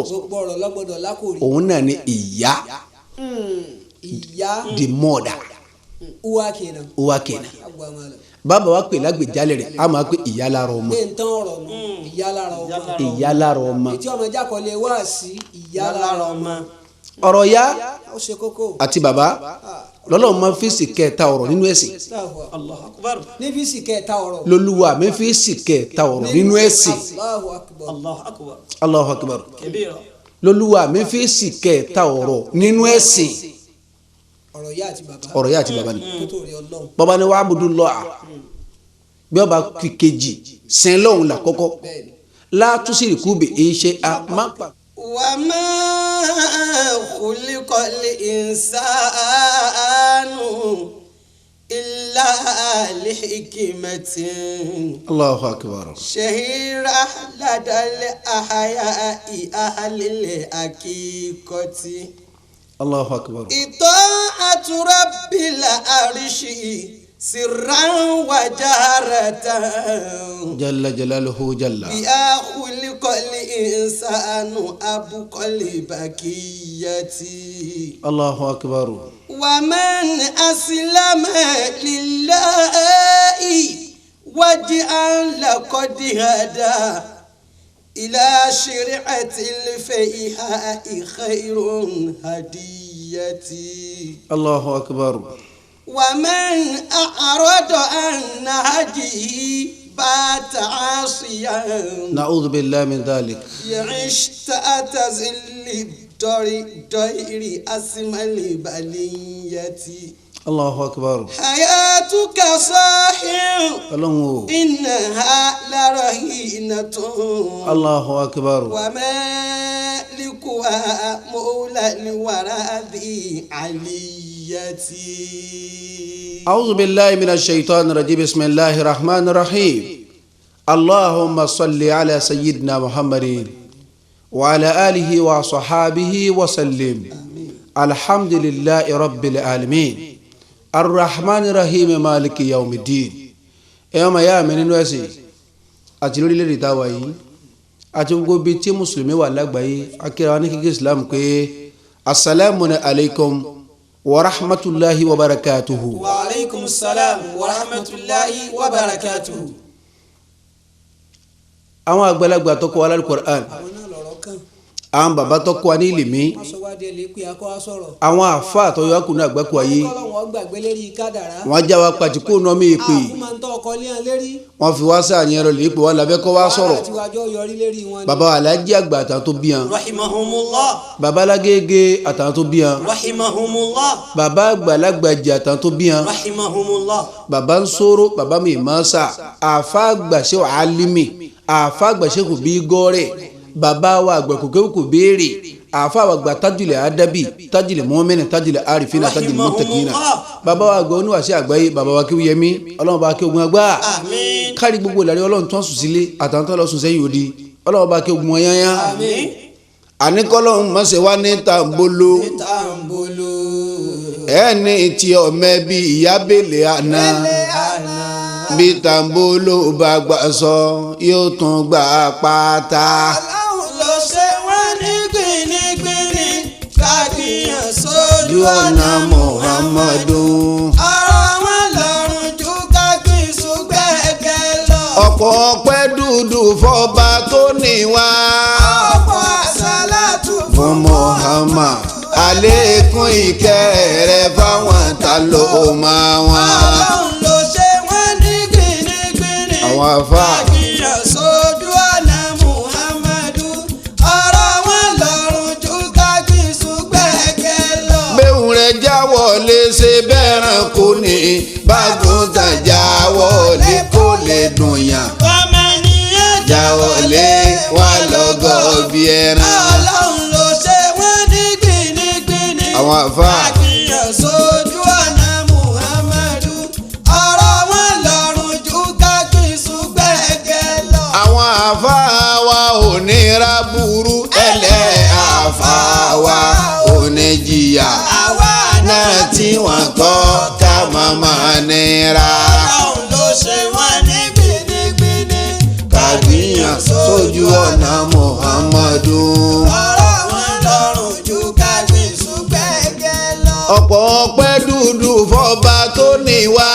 gbogbo ọ̀rọ̀ lọ́gbọ́dọ̀ lákòrí. òun náà ni ìyá. ìyá. the mother. uwa kenan. uwa kenan. bàbá wa pè lágbèjálẹ̀ rẹ̀ a máa pè ìyá lára ọmọ. bẹ́ẹ̀ ń tán ọ̀rọ̀ nù ìyá lára ọmọ. ìyá lára ọmọ. ètí ọmọ jákọ̀ọ́lẹ̀ wá sí ìyá lára ọmọ. ọ̀rọ̀ ya ó ṣe kókó. àti bàbá lọ́lọ́run máa fi sì kẹta ọ̀rọ̀ nínú ẹ̀sìn. Allahu Akbar. ní fi sì kẹta ọ̀rọ̀. lolúwa mi fi sì kẹta ọ̀rọ̀ nínú ẹ̀sìn. Allahu Akbar. Allahu Akbar. Allahu Akbar. Kabira. lolúwa mi fi sì kẹta ọ̀rọ̀ nínú ẹ̀sìn. ọ̀rọ̀ ya àti bàbá. ọ̀rọ̀ ya àti bàbá ni. tó tó rí Ọlọ́run. bàbá ni wàá budu lọ à bí ọba kejì sìn lọ́hùn là kọ́kọ́ látúnṣe kú bẹ ẹ ṣe a má pa. wa ma khuliqal insanu illa li hikmatin. Allahu Akbar. shahira ladal ahya'i ahlil haqiqati. Allahu Akbar. ita'atu rabbil arshi sirran wa jaharatan. jalla jalaluhu jalla. biha khuliqal insanu abqal bakiyati. Allahu Akbar. wa man aslama lillahi wajhan laqad hada ila shari'atil fayha'i khairun hadiyati. Allahu Akbar. ومن أعرض عن نهجه بات عاصيا. نعوذ بالله من ذلك. يعيش تحت ظل الدير أسمى البلية. الله أكبر. حياتك صاحب الله. إنها لرهينة. الله أكبر. ومالكها مولى الورى ذي علي. أعوذ بالله من الشيطان الرجيم. بسم الله الرحمن الرحيم. اللهم صل على سيدنا محمد وعلى آله وصحابه وسلم. الحمد لله رب العالمين الرحمن الرحيم مالك يوم الدين. يوم يا من الوسي أتلولي لرداوي أتوقع بيتي مسلمي والأكباي أكيراني كي إسلام كي السلام عليكم warahmatulahi wabarakatuhu. wa aleykum salaam warahmatulahi wabarakatuhu. àwọn àgbàlagbà tó kọ́ wa lálùkùránì. àwọn náà lọ̀rọ̀ kan. àwọn bàbá tó kọ́ wa ní ìlìmí. wọ́n sọ wá dé lè pé akọ́ wa sọ̀rọ̀. àwọn àfa àtọ́yọ́ akùnrin àgbákò ayé. kọ́lọ́wọ́n gbàgbé lérí kádàrá. wọ́n já wa pàtí kó nọ́ mi pè. àkúmọ̀ ń tọ́ ọkọ léhàn lérí. wọ́n fi wá sáàyàn ẹ̀rọ lè pè wá lábẹ́ kọ́ wá sọ̀rọ̀. wàhálà tí wàjọ́ yọrí lérí wọn. bàbá alájí àgbà àtàn tó bí wọn. rahimahumullah. bàbá alágége àtàn tó bí wọn. rahimahumullah. bàbá àgbàlagbàjì àtàn tó bí wọn. rahimahumullah. bàbá ń sọ̀rọ̀ bàbá mi máa sà àfa àgbàṣe àlímì àfa àgbàṣe kò bí gọ́ọ̀rẹ̀ bàbá wa àgbà kò béèrè àfa àgbà tajulẹ̀ adabi tajulẹ̀ mọ́mẹ́nì tajulẹ̀ arifina tajulẹ̀ mọ́tàkìnà bàbá wa àgbà oníwàṣẹ àgbáyé bàbá wa kéwù yẹmí ọlọ́run bá kéwù àgbà kárí gbogbo ìlàrí ọlọ́run tó ń sùn sílé àtàntàn lọ sùn sẹ́yìn òdi ọlọ́run bá kéwù wọn yányá àníkọ́lọ́run mọ̀sẹ̀ wá ní tàǹbolo ẹni tí ọmọ bí ìyábẹ̀lẹ̀ àná bí tàǹbolo bá gbà sọ yóò tún gbà pátá. Ọlọ́run ló ṣe wọ́n ní gbìnìgbìnì káàkiri sójú ọ̀nà Muhammadu. ọ̀rọ̀ wọn lọ́rùn ju káàkiri ṣùgbẹ́gẹ́ lọ. ọ̀pọ̀ ọpẹ́ dúdú fọba tó ní wá. ọ̀pọ̀ àṣàlátù fún Muhammad àlékún ìkẹ́ rẹ̀ fáwọn ta ló máa wá. Ọlọ́run ló ṣe wọ́n ní gbìnìgbìnì àwọn afá. káàkiri sójú ọ̀nà Muhammadu ọ̀rọ̀ wọn lọ́rùn ju káàkiri ṣùgbẹ́gẹ́ lọ. bẹ́ẹ̀ rẹ̀ jáwọ́lé ṣe bẹ́ẹ̀ràn kò ní bágùntàn jáwọ́lé kó lè dùn yàn. ọmọ ènìyàn jáwọ́lé wà lọ́gọ́ bí ẹran. Ọlọ́run ló ṣe wọ́n ní gbìnìgbìnì àwọn àfa. àkìyàn sójú ọ̀nà Muhammadu ọ̀rọ̀ wọn lọ́rùn ju káàkiri ṣùgbẹ́gẹ́ lọ. àwọn àfa wa ò ní ra burú ẹlẹ́ àfa wa ò ní jìyà àwa náà tí wọ́n kọ́ ká màmá nira. Ọlọ́run ló ṣe wọ́n ní gbìnìgbìnì kàgbìyàn sójú ọ̀nà Muhammadu. ọ̀rọ̀ fọba tó ní wá.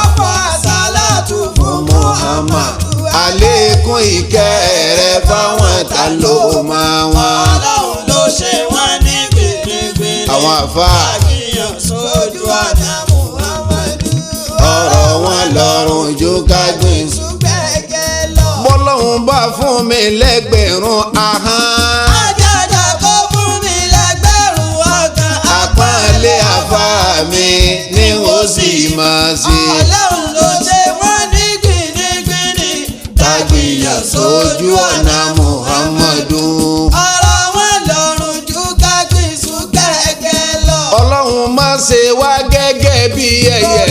ọ̀pọ̀ àsálàtù fún Muhammadu. àlékún ìkẹ́ rẹ̀ fáwọn ta ló máa wọn. Ọlọ́run ló ṣe wọ́n ní gbìngbìngbìn. àwọn àfáà àgbìyàn sójú ọ̀nà Muhammadu. ọ̀rọ̀ wọn lọ́rùn ju ká gbìn. ṣùgbẹ́gẹ́ lọ. bọ́lọ́hún bá fún mi lẹ́gbẹ̀rún ahọ́n. àjàdà kó fún mi lẹ́gbẹ̀rún ọkàn. àpọ́nlé àfa mi ni ó sì máa ṣe. Ọlọ́run ló ṣe wọ́n ní gbìngbìngbìn. tágbìyàn sójú ọ̀nà Muhammadu. ọ̀rọ̀ wọn lọ́rùn ju ká gbìn ṣùgbẹ́gẹ́ lọ. ọlọ́run má ṣe wá gẹ́gẹ́ bí ẹyẹ.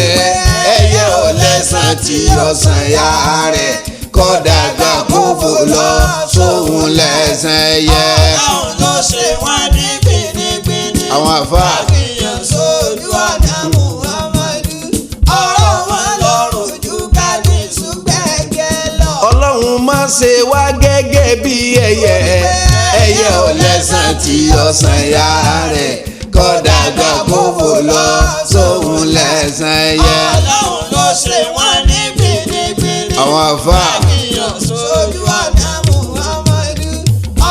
ẹyẹ ò lẹ́sàn tí ọ̀sán ya rẹ̀ kọ́ dàgbà kó fò lọ sóhun lẹ́sàn ẹyẹ. Ọlọ́run ló ṣe wọ́n ní gbìngbìngbìn. àwọn àfa àgbìyàn sójú ọ̀nà Muhammadu. ọ̀rọ̀ wọn lọ́rùn ju ká gbìn ṣùgbẹ́gẹ́ lọ. ọlọ́run má ṣe wá gẹ́gẹ́ bí ẹyẹ. ẹyẹ ò lẹ́sàn tí ọ̀sán ya rẹ̀ kọ́ dàgbà kó fò lọ sóhun lẹ́sàn ẹyẹ. Ọlọ́run ló ṣe wọ́n ní gbìngbìngbìn. àwọn àfa àgbìyàn sójú ọ̀nà Muhammadu.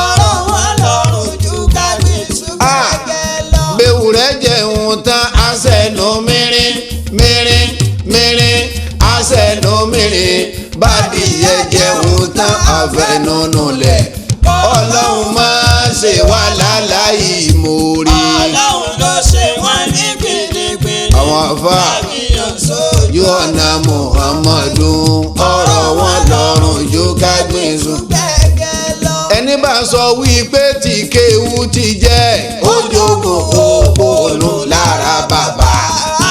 ọ̀rọ̀ wọn lọ́rùn ju ká gbìn ṣùgbẹ́gẹ́ lọ. bẹ́ẹ̀ rẹ̀ jẹun tán aṣẹ́nu mìíràn mìíràn mìíràn aṣẹ́nu mìíràn bádìyẹ jẹun tán àfẹnunu lẹ̀. ọlọ́run máa ṣe wá láláì mórí. Ọlọ́run ló ṣe wọ́n ní gbìngbìngbìn. àwọn àfa àgbìyàn sójú ju ọ̀nà Muhammadu ọ̀rọ̀ wọn lọ́rùn ju ká gbìn sùn. ṣùgbẹ́gẹ́ lọ. ẹni bá sọ wípé tí kéwú ti jẹ́ ojogun òpónú lára bàbá.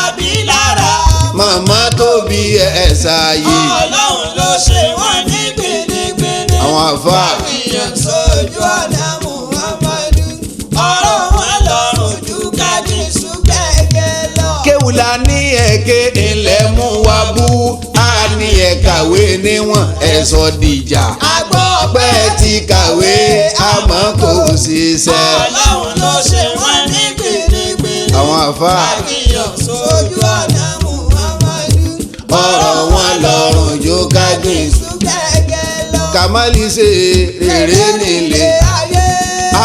àbí lára. màmá tó bí ẹ̀ ṣàyè. Ọlọ́run ló ṣe wọ́n ní gbìngbìngbìn. àwọn àfa àgbìyàn sójú ọ̀nà Muhammadu. ọ̀rọ̀ wọn lọ́rùn ju ká gbìn ṣùgbẹ́gẹ́ lọ. kéwù la ní ẹ̀kẹ́ ilẹ̀ mú wa bú. a ní ẹ̀kàwé níwọ̀n ẹ̀sọ́ dìjà. àgbọ̀ pẹ́ ti kàwé àmọ́ kò ṣiṣẹ́. Ọlọ́run ló ṣe wọ́n ní gbìngbìngbìn. àwọn àfa àgbìyàn sójú ọ̀nà Muhammadu. ọ̀rọ̀ wọn lọ́rùn jó ká gbìn. ṣùgbẹ́gẹ́ lọ. kàmáàlì ṣe rere nílé. ayé.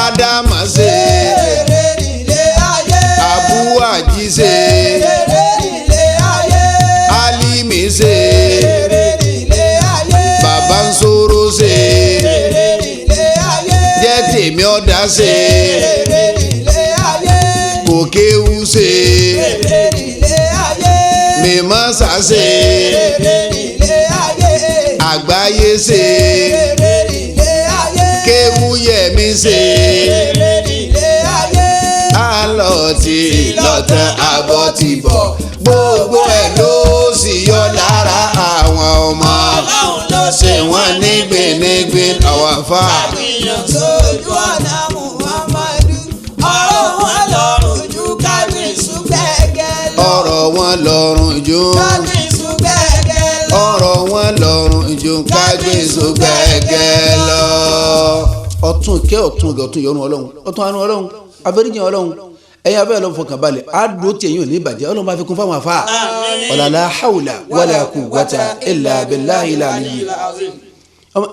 ádámà ṣe rere nílé ayé. àbúwàjì ṣe rere nílé ayé. álímì ṣe rere nílé ayé. bàbá ń sọ̀rọ̀ ṣe rere nílé ayé. jẹ́ tèmi ọ̀dà ṣe rere nílé ayé. kò kéwú ṣe rere nílé ayé. mímọ́ ṣà ṣe rere nílé ayé. àgbáyé ṣe rere nílé ayé. kéwú yẹ̀mí ṣe rere nílé ayé. àlọ́ ti lọ́tàn àbọ̀ ti bọ̀ gbogbo ẹ̀ ló sì yọ lára àwọn ọmọ. Ọlọ́run ló ṣe wọ́n ní gbìngbìn àwọn àfa. àgbìyàn sójú ọ̀nà Muhammadu. ọ̀rọ̀ wọn lọ́rùn ju ká gbìn ṣùgbẹ́gẹ́ lọ. ọ̀rọ̀ wọn lọ́rùn ju ká gbìn ṣùgbẹ́gẹ́ lọ. ọ̀rọ̀ wọn lọ́rùn ju ká gbìn ṣùgbẹ́gẹ́ lọ. ọ̀tún kẹ́ ọ̀tún ọ̀gá ọ̀tún yọnu ọlọ́run ọ̀tún àánú ọlọ́run àforíjì ọlọ́run ẹ̀yin abẹ́ ọlọ́run fọkàn balẹ̀ àdúró tí ẹ̀yin ò ní ìbàjẹ́ ọlọ́run bá fi kún fáwọn afá. ọ̀làlá hàwùlà wàlà quwwata illa billahi al-aliyyil azim.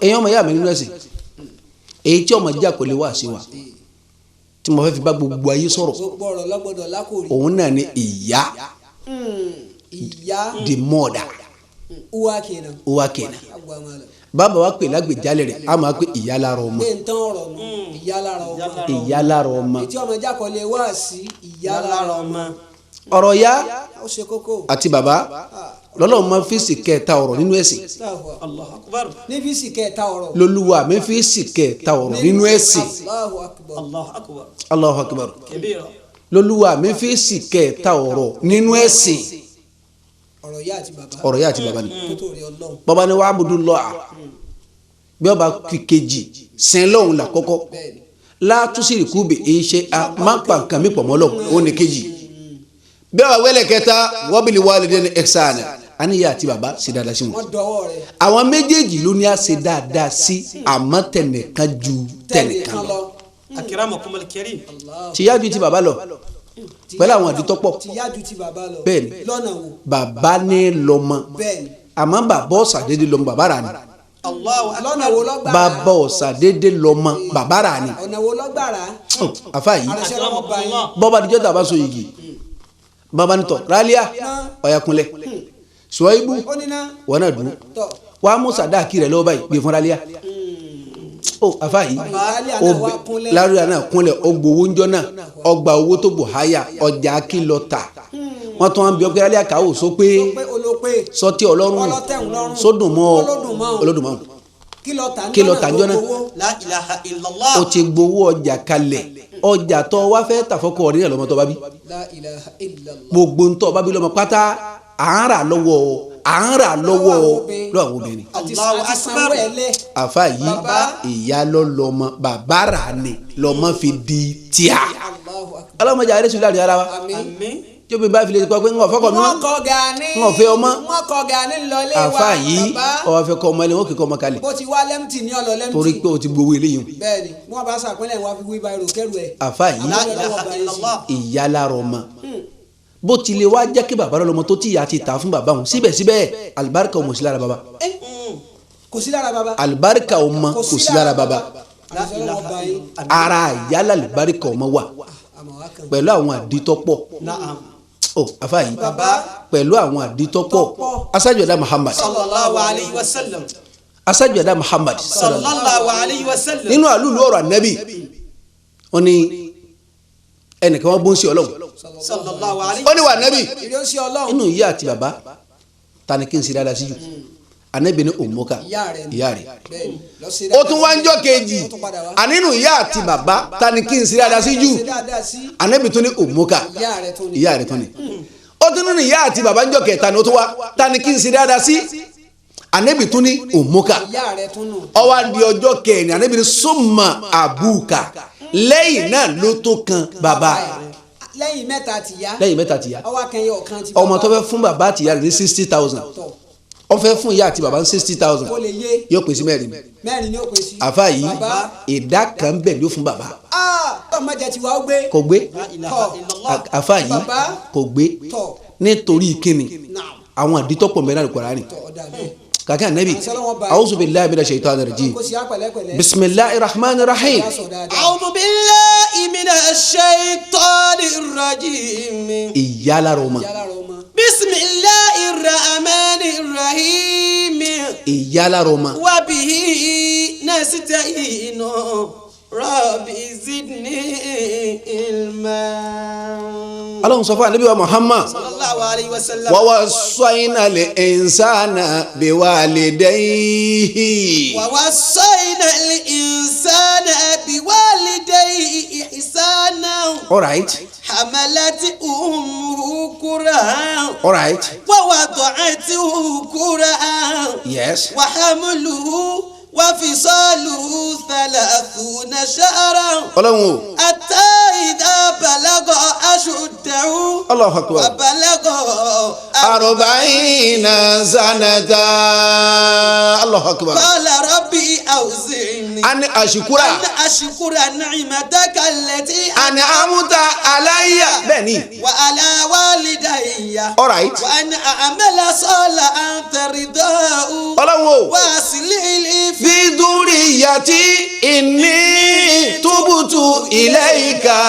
ẹ̀yin ọmọ ìyá mi nínú ẹ̀sìn èyí tí ọmọ jà kò lè wá sí wa tí mo fẹ́ fi bá gbogbo ayé sọ̀rọ̀ gbogbo ọ̀rọ̀ lọ́gbọ̀dọ̀ lákòrí. òun náà ni ìyá ìyá the mother uwa kenan. uwa kenan agbamala. bàbá wa pè lágbèjálẹ̀ rẹ̀ a máa pè ìyá lára ọmọ pé n tán ọ̀rọ̀ nù ìyá lára ọmọ. ìyá lára ọmọ ètí ọmọ jákọ̀lẹ̀ wá sí ìyá lára ọmọ. ọ̀rọ̀ ya ó ṣe kókó. àti bàbá lọ́lọ́run máa fi sì kẹta ọ̀rọ̀ nínú ẹ̀sìn Allahu Akbar. ní fíìsì kẹta ọ̀rọ̀. lolúwa mi fi sì kẹta ọ̀rọ̀ nínú ẹ̀sìn Allahu Akbar. Allahu Akbar lolúwa mi fi sì kẹta ọ̀rọ̀ nínú ẹ̀sìn ọ̀rọ̀ yá àti bàbá. ọ̀rọ̀ ya àti bàbá ni tó tó rí Ọlọ́run. bàbá ni wa'budullaha bí ọba kejì sẹ́ń lọ́hùn là kọ́kọ́ bẹ́ẹ̀ni. látúnṣìrìkú bè é ṣe a máa pa nǹkan mi pọ̀ mọ́ lọ́hùn ó ní kejì bí ọba wẹ́lẹ̀ kẹta wabil walidayni ihsana àníyá àti bàbá ṣe dáadáa sí wọn. wọ́n dọwọ́ rẹ̀. àwọn méjèèjì ló ní a ṣe dáadáa sí àmọ́ tẹnìkan ju tẹnìkan lọ. akramakumul karim. tìyá ju ti bàbá lọ pẹ̀lú àwọn àdìtọ́ pọ̀ ti yá ju ti bàbá lọ. Bẹ́ẹ̀ni. lọ́nà wo. bàbá ní lọ́mọ bẹ́ẹ̀ni. àmọ́ bàbá ọ̀sàdédé lọ́mọ bàbá rà ní Allahu akbar. lọ́nà wo lọ́gbàrá. bàbá ọ̀sàdédé lọ́mọ bàbá rà ní. ọ̀nà wo lọ́gbàrá. àfa yìí àrẹsẹ̀ lọ́wọ́ bá yín. bọ́ba àdìjọ́ tàbá so yìí bàbá nítọ̀ rálíà ọ̀yàkúnlẹ̀ Ṣuaibu ó ní ná. wọn náà dùn tọ́. wàá mú sàdáàkì rẹ̀ lọ́wọ́ báyìí gbé fún rálíà àfa yìí lárúyà náà kúnlẹ̀ ọgbowó ńjọ́ náà ọgbà owó tó bò háyà ọjà kìlọ̀ tà wọ́n tún wọn bí ọkẹ́ rálíà káwọ́ sọ pé sọtí ọlọ́run sódùn mọ́ olódùmọ́ kí lọ tàjọ́ náà La ilaha illallah. ó ti gbowó ọjà kalẹ̀ ọjà tó wá fẹ́ tàfọ́kọ̀ ọ̀rẹ́ lọ́mọ tó bá bí La ilaha illallah. gbogbo ń tọ́ bá bí lọ́mọ pátá à ń rà lọ́wọ́ lọ́wọ́ àwọn obìnrin. àti sanwó ẹlẹ́. àfa yìí ìyá lọ́mọ bàbá rà ní lọ́mọ fi di tíà. Allahu akbar. alámọ̀jà eré sùn láàrin ara wa Àmín. tí o bí bá fi lè kọ́ pé ń wọ̀ fọ́kọ̀ mi wọ́n kọ́ Gani. wọ́n fẹ́ ọmọ. wọ́n kọ́ Gani lọlé wa. àfa yìí bàbá. ọwọ́ fẹ́ kọ́ ọmọ ilé wọn kì í kọ́ ọmọ kalẹ̀ bó ti wá lẹ́mtì ní ọ̀lọ́ lẹ́mtì. torí pé o ti gbowó eléyìí. bẹ́ẹ̀ni wọ́n bá sàpínlẹ̀ wọn fi wí báyìí kẹrù ẹ̀. àfa yìí La ilaha illallah. ìyá lára ọmọ bó tilẹ̀ wá jẹ́ kí bàbá lọ́mọ tó tíya ti tà fún bàbá wọn síbẹ̀síbẹ̀ alibarika ọmọ sí lára bàbá kò sí lára bàbá. alibarika ọmọ kò sí lára bàbá àrẹsẹ̀ lọ́wọ́ bá yín. ara ìyálà alibarika ọmọ wà àmọ́ wá kàn. pẹ̀lú àwọn àdìtọ́ pọ̀ Na'am. àfa yìí bàbá. pẹ̀lú àwọn àdìtọ́ pọ̀ aṣáájú ẹ̀dá Muhammad Sallallahu alayhi wa sallam. aṣáájú ẹ̀dá Muhammad Sallallahu alayhi wa sallam. nínú àlùlù ọ̀rọ̀ ànábì wọn ni ẹnìkan wọn bó ń ṣe ọlọ́run Sallallahu alayhi ó ní wà ànábì ìrẹsì ọlọ́run. inú ìyá àti bàbá ta ni kí n ṣe dáadáa sí jù ànábì ní òmùká ìyá rẹ̀ ni. ìyá rẹ̀ bẹ́ẹ̀ni lọ sí ó tún wá ń jọ́ kejì ó tún padà wá. ànínú ìyá àti bàbá ta ni kí n ṣe dáadáa sí jù ṣe dáadáa sí. ànábì tún ní òmùká ìyá rẹ̀ tún ni. ìyá rẹ̀ tún ní ó tún nínú ìyá àti bàbá ń jọ́ kẹta ni ó tún wá ta ni kí n ṣe dáadáa sí ànábì tún ní òmùká ìyá rẹ̀ tún nù. ó wá di ọjọ́ kẹrin ànábì ní summa àbúkà lẹ́yìn náà ló tó kan bàbá lẹ́yìn mẹ́ta ti yá. lẹ́yìn mẹ́ta ti yá ọwọ́ akẹ́yẹ ọ̀kan ti ọmọ tó fẹ́ fún bàbá àti ìyá rẹ̀ ní 60,000 ó fẹ́ fún ìyá àti bàbá ní 60,000 kó lè yé. yóò pèsè mẹ́rin mẹ́rin ni ó pè sí. àfa yìí bàbá. ìdá kan bẹ̀ ló fún bàbá ọmọ jẹ tiwa ó gbé. kò gbé La ilaha illallah. àfa yìí Bàbá. kò gbé tọ̀ nítorí kíni náà àwọn àdìtọ́pọ̀ mẹ́rin Al-Qur'ani tọ̀ ọ̀dà bẹ́ẹ̀. kàkẹ́ ànábì Àṣọlọ́wọ́ bá- a'udhu billahi minash shaitani rajim kò sí apẹ̀lẹ́pẹ̀lẹ́. bismillahir rahmanir rahim Yá sọ dáadáa. A'udhu billahi minash shaytanir rajim. ìyá lára ọmọ yálà rẹ ọmọ. Bismillahir rahmanir rahim. ìyá lára ọmọ Wa bihi nasta'inu. Rabbi zidni ilma. Ọlọ́run sọ fún ànábì wa Muhammad Sallallahu alayhi wa sallam. wa wassayna al-insana biwalidayhi ووصينا الإنسان بوالديه إحسانا alright حملته أمه كرها alright ووضعته كرها yes وحمله وفصاله 30 شهرا Ọlọ́run o حتى إذا بلغ أشده Allahu akbar وبلغ arba'ina sanata Allahu akbar قال ربي أوزعني ani ashukura أن أشكر نعمتك التي ani amuta alayya bẹ́ẹ̀ni وعلى والدي alright وأن أعمل صالحا ترضاه Ọlọ́run o وأصلح لي في fi duriyati inni tubutu ilayka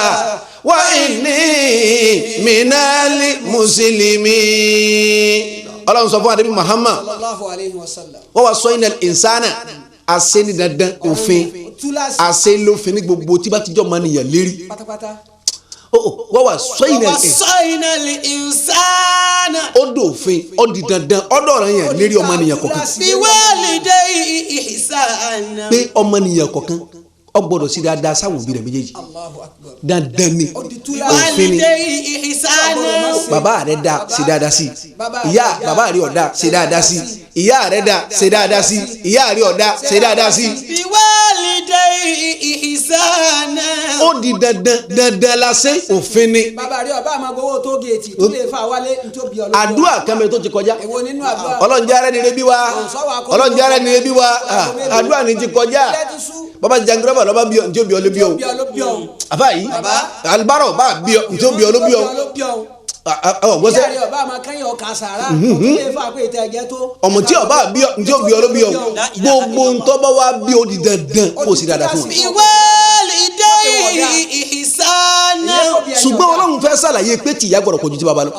wa inni minal muslimin Ọlọ́run sọ fún ànábì Muhammad sallallahu alayhi wa sallam. wa wassayna al-insana àṣẹ ní dandan òfin túláàsì àṣẹ lófin ní gbogbo tí bá ti jọ máa nìyàn lérí pátápátá. wa wassayna al-insana ووصينا الإنسان ó dòfin ó di dandan ọ̀dọ̀ ọ̀ràn yẹn lérí ọmọnìyàn kọ̀ọ̀kan بوالديه إحسانا pé ọmọnìyàn kọ̀ọ̀kan ó gbọ́dọ̀ sí dáadáa sáwọn òbí rẹ̀ méjèèjì Allahu akbar. dandan ni ó di túláàsì. òfin ni بوالديه إحسانا bàbá rẹ̀ dá ṣe dáadáa sí ìyá bàbá rẹ̀ ọ̀dá ṣe dáadáa sí ìyá rẹ̀ dá ṣe dáadáa sí ìyá rẹ̀ ọ̀dá ṣe dáadáa sí بوالديه إحسانا ó di dandan lásán òfin ni bàbá rí ọba àmọ́ gbowó tó géètì tó lè fa wálé nítorí ọlọ́jọ́. àdúrà kan bẹ tó ti kọjá èwo nínú àdúrà. ọlọ́njẹ́ ara nìyẹn bí wa ọlọ́njẹ́ ara nìyẹn bí wa àdúrà ni ti kọjá ilé ti sú. bàbá jangirọ́bà lọ́ba bí ọ njẹ́ bí ọ lé bí ọ bí ọ ló bí ọ. àfáàyí alibárò bá bí ọ ntí ó bí ọ ló bí ọ gbọ́sẹ̀ ọmọ tí ọba bí ọ ntí ó bí ọ ló bí ọ gbogbo ntọ́ba wa bí ọ di dandan kó o sì dáadáa fún wọn. ṣùgbọ́n Ọlọ́run fẹ́ ṣàlàyé pé tìyá gbọ́dọ̀ kojú tí baba lọ.